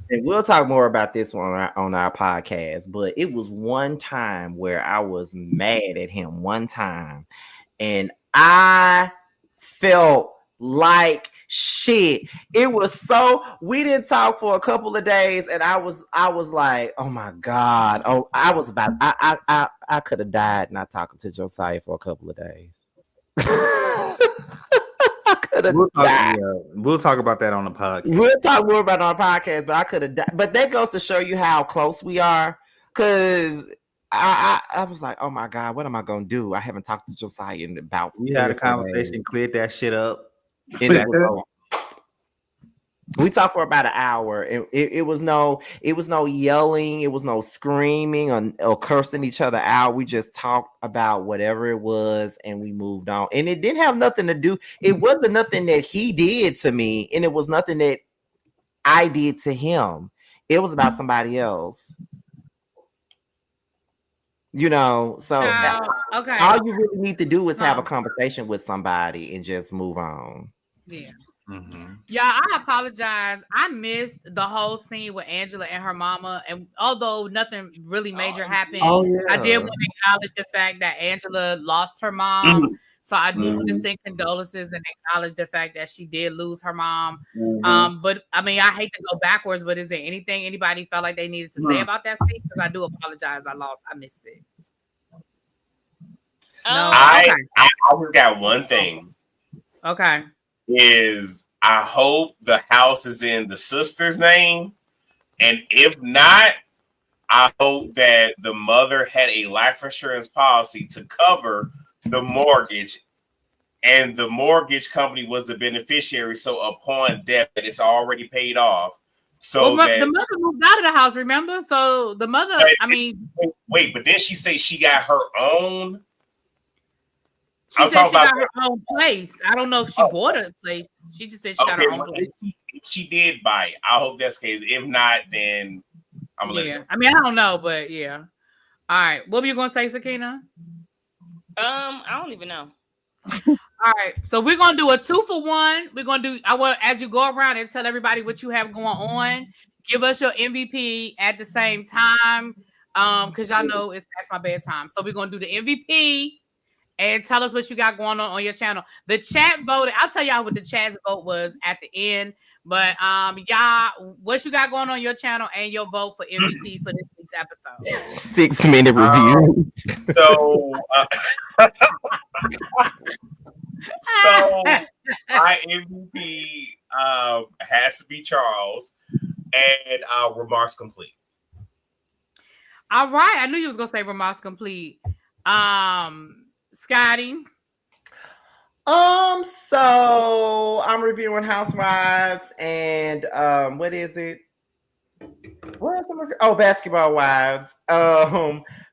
And we'll talk more about this one on our podcast, but it was one time where I was mad at him one time and I felt like shit. It was so, we didn't talk for a couple of days and I was like, oh my God. Oh, I could have died not talking to Josiah for a couple of days. We'll talk about that on the podcast. We'll talk more about it on the podcast, but I could have died. But that goes to show you how close we are. Cause I was like, oh my God, what am I gonna do? I haven't talked to Josiah in about. We had a conversation, cleared that shit up. We talked for about an hour. It was no yelling, it was no screaming or cursing each other out. We just talked about whatever it was and we moved on. And it didn't have nothing to do. It wasn't nothing that he did to me, and it was nothing that I did to him. It was about somebody else. You know, so okay. All you really need to do is have a conversation with somebody and just move on. Yeah. Mm-hmm. Yeah, I apologize. I missed the whole scene with Angela and her mama, and although nothing really major happened, I did want to acknowledge the fact that Angela lost her mom So I do want to Mhm. send condolences and acknowledge the fact that she did lose her mom. Mhm. But I mean, I hate to go backwards, but is there anything anybody felt like they needed to say about that scene? Because I do apologize. I missed it. No. I Okay. I just got one thing. Okay. Is I hope the house is in the sister's name, and if not, I hope that the mother had a life insurance policy to cover the mortgage, and the mortgage company was the beneficiary. So upon death, it's already paid off. So Well, that the mother moved out of the house, remember? So the mother, I mean, wait, but then she said she got her own. she I'm said talking she got about her own place. I don't know if she bought a place. She just said she got okay. her own Well, place. if she did buy it, I hope that's the case. If not, then I'm gonna let it go. I mean, I don't know, but yeah. All right. What were you gonna say, Sakina? I don't even know. All right, so we're gonna do a 2-for-1. We're gonna do. I want as you go around and tell everybody what you have going on. Give us your MVP at the same time, because y'all know it's past my bedtime. So we're gonna do the MVP and tell us what you got going on your channel. The chat voted. I'll tell y'all what the chat's vote was at the end. But y'all, what you got going on your channel and your vote for MVP for this week's episode? 6-minute review. So my MVP has to be Charles, and remarks complete. All right, I knew you was gonna say remarks complete. Scotty. So I'm reviewing Housewives and what is it? What else am I reviewing? Oh, Basketball Wives.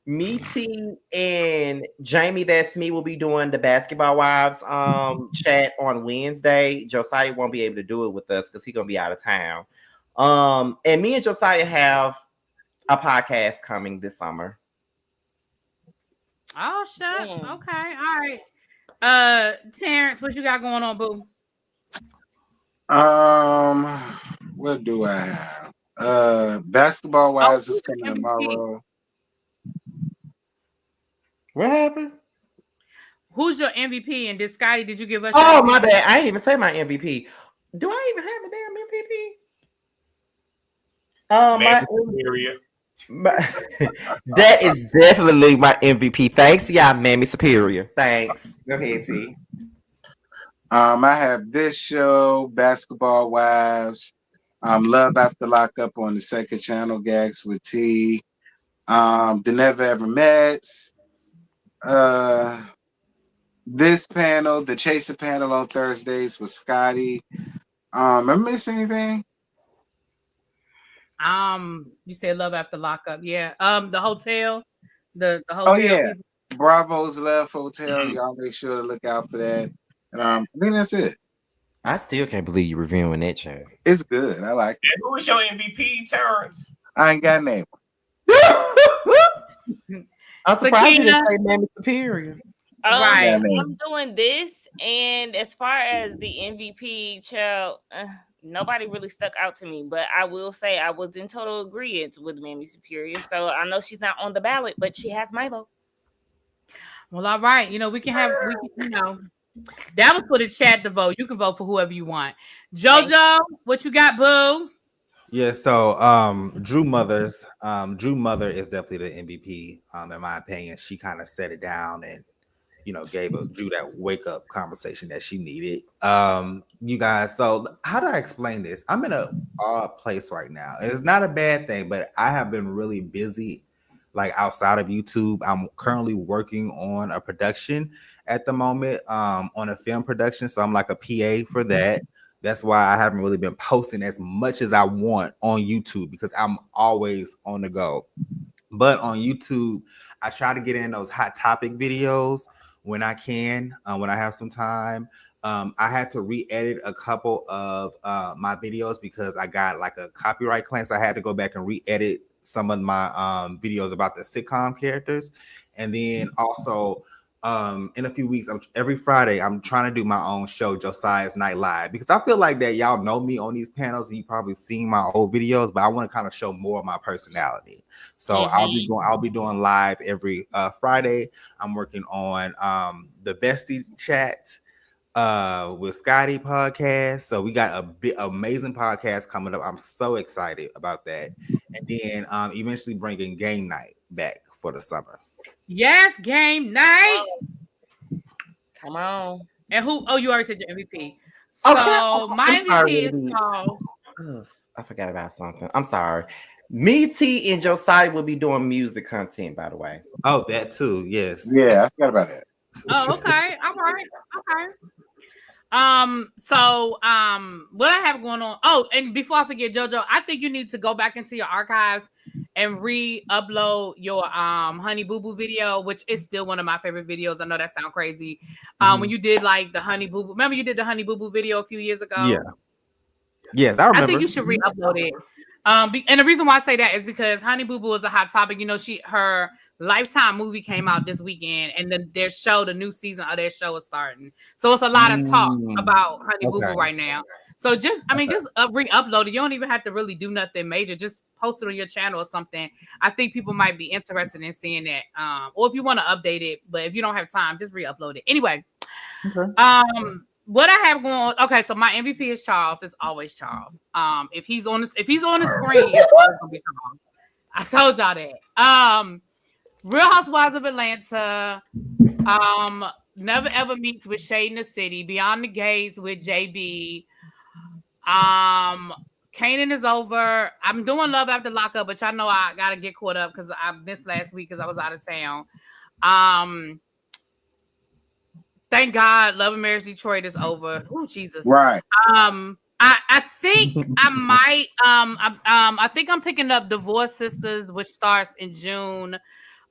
Me, T, and Jamie, that's me, will be doing the Basketball Wives chat on Wednesday. Josiah won't be able to do it with us because he's gonna be out of town. And me and Josiah have a podcast coming this summer. Oh shucks. Okay. All right. Terrence, what you got going on, boo? What do I have? Basketball Wives is coming tomorrow. What happened? Who's your MVP? And did Scotty, did you give us? Oh, my bad. I didn't even say my MVP. Do I even have a damn MVP? That is definitely my MVP. Thanks, y'all, Mammy Superior. Thanks. Go ahead, T. I have this show, Basketball Wives. Love After Lockup on the second channel, Gags with T. The Never Ever Mets. This panel, the Chaser panel on Thursdays with Scotty. Am I missing anything? You said Love After Lockup, yeah. The hotel, the hotel. Oh yeah, people. Bravo's Love Hotel. Y'all make sure to look out for that. And I think that's it. I still can't believe you're reviewing that show. It's good. I like it. And who was your MVP, Terrence? I ain't got a name. I'm surprised you didn't say Mammy Superior. Right. I'm doing this, and as far as the MVP, child, nobody really stuck out to me. But I will say I was in total agreement with Mammy Superior. So I know she's not on the ballot, but she has my vote. Well, all right. We can, that was for the chat to vote. You can vote for whoever you want. JoJo, what you got, boo? Yeah, so Drew Mother is definitely the MVP, in my opinion. She kind of set it down and gave Drew that wake up conversation that she needed. You guys, so how do I explain this? I'm in a odd place right now. It's not a bad thing, but I have been really busy, like outside of YouTube. I'm currently working on a production at the moment, on a film production. So I'm like a PA for that. That's why I haven't really been posting as much as I want on YouTube because I'm always on the go. But on YouTube, I try to get in those hot topic videos when I can, when I have some time. I had to re-edit a couple of my videos because I got like a copyright claim. So I had to go back and re-edit some of my videos about the sitcom characters. And then also in a few weeks, every Friday, I'm trying to do my own show, Josiah's Night Live, because I feel like that y'all know me on these panels and you probably seen my old videos, but I want to kind of show more of my personality. So I'll be doing live every Friday. I'm working on the Bestie Chat with Scotty podcast. So we got a amazing podcast coming up. I'm so excited about that. And then eventually bringing game night back for the summer. Yes, game night. Come on. And who? Oh, you already said your MVP. So my MVP is Charles. I forgot about something. I'm sorry. Me, T, and Josiah will be doing music content, by the way. Oh, that too. Yes. Yeah, I forgot about that. Oh, okay. All right. Okay. What I have going on. Oh, and before I forget, JoJo, I think you need to go back into your archives and re-upload your Honey Boo Boo video, which is still one of my favorite videos. I know that sounds crazy. When you did like the Honey Boo Boo, remember you did the Honey Boo Boo video a few years ago? Yeah. Yes, I remember. I think you should re-upload it. And the reason why I say that is because Honey Boo Boo is a hot topic. You know, her Lifetime movie came out this weekend, and then the new season of their show is starting. So it's a lot of talk about Honey Boo Boo right now. So just re-upload it. You don't even have to really do nothing major. Just post it on your channel or something. I think people might be interested in seeing that. Or if you want to update it, but if you don't have time, just re-upload it. Anyway, what I have going on. Okay, so my MVP is Charles. It's always Charles. If he's on the screen, it's always gonna be Charles. I told y'all that. Real Housewives of Atlanta. Never Ever Meets with Shade in the City. Beyond the Gates with JB. Kanan is over. I'm doing Love After Lockup, but y'all know I gotta get caught up because I missed last week because I was out of town. Thank God Love and Marriage Detroit is over. Oh, Jesus. Right. I think I might I think I'm picking up Divorce Sisters, which starts in June.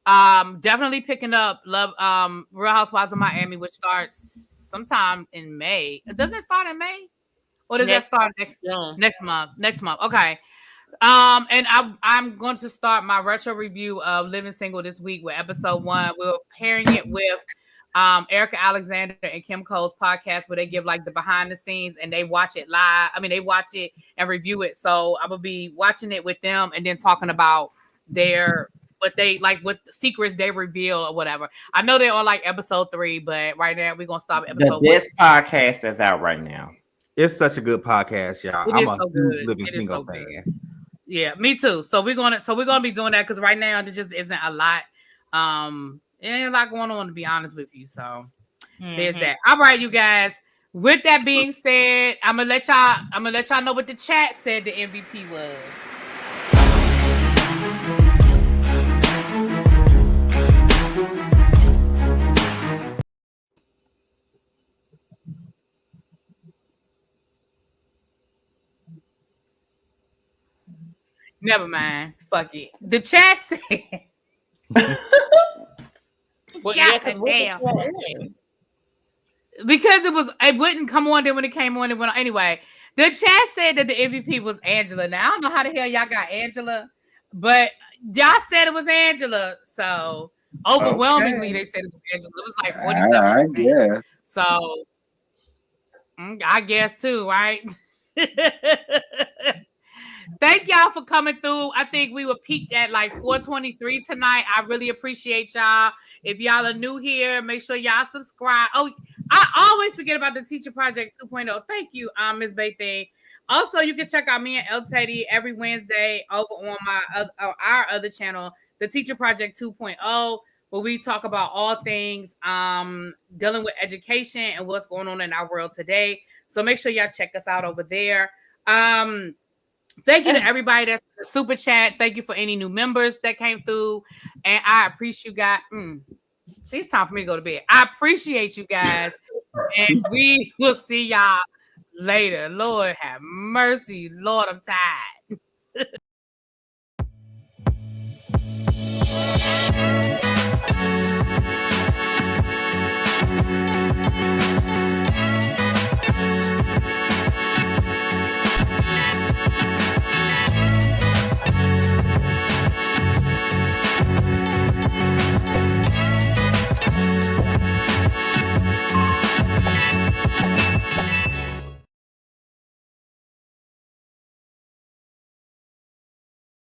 Definitely picking up Real Housewives of Miami, which starts sometime in May. Does it start in May? Or does that start next month? Next month. Okay. And I'm going to start my retro review of Living Single this week with episode 1. We're pairing it with Erica Alexander and Kim Cole's podcast where they give like the behind the scenes and they watch it live. I mean, they watch it and review it. So I'm gonna be watching it with them and then talking about what secrets they reveal or whatever. I know they're on like episode 3, but right now we're gonna start with episode 1. The best podcast that's out right now. It's such a good podcast, y'all. I'm a huge Living Single fan. Yeah, me too. So we're gonna be doing that because right now there just isn't a lot. There ain't a lot going on, to be honest with you. So there's that. All right, you guys. With that being said, I'm gonna let y'all know what the chat said the MVP was. Never mind. Fuck it. The chat said. Well, yeah, because it wouldn't come on. Then when it came on, it went on. Anyway, the chat said that the MVP was Angela. Now I don't know how the hell y'all got Angela, but y'all said it was Angela. So overwhelmingly, they said it was Angela. It was like 47%. I guess. So I guess too, right? Thank y'all for coming through. I think we were peaked at like 423 tonight. I really appreciate y'all. If y'all are new here, make sure y'all subscribe. Oh, I always forget about the Teacher Project 2.0. Thank you, Ms. Baything. Also, you can check out me and El Teddy every Wednesday over on our other channel, the Teacher Project 2.0, where we talk about all things dealing with education and what's going on in our world today. So make sure y'all check us out over there. Thank you to everybody that's in the super chat. Thank you for any new members that came through. And I appreciate you guys. It's time for me to go to bed. I appreciate you guys. And we will see y'all later. Lord have mercy. Lord, I'm tired.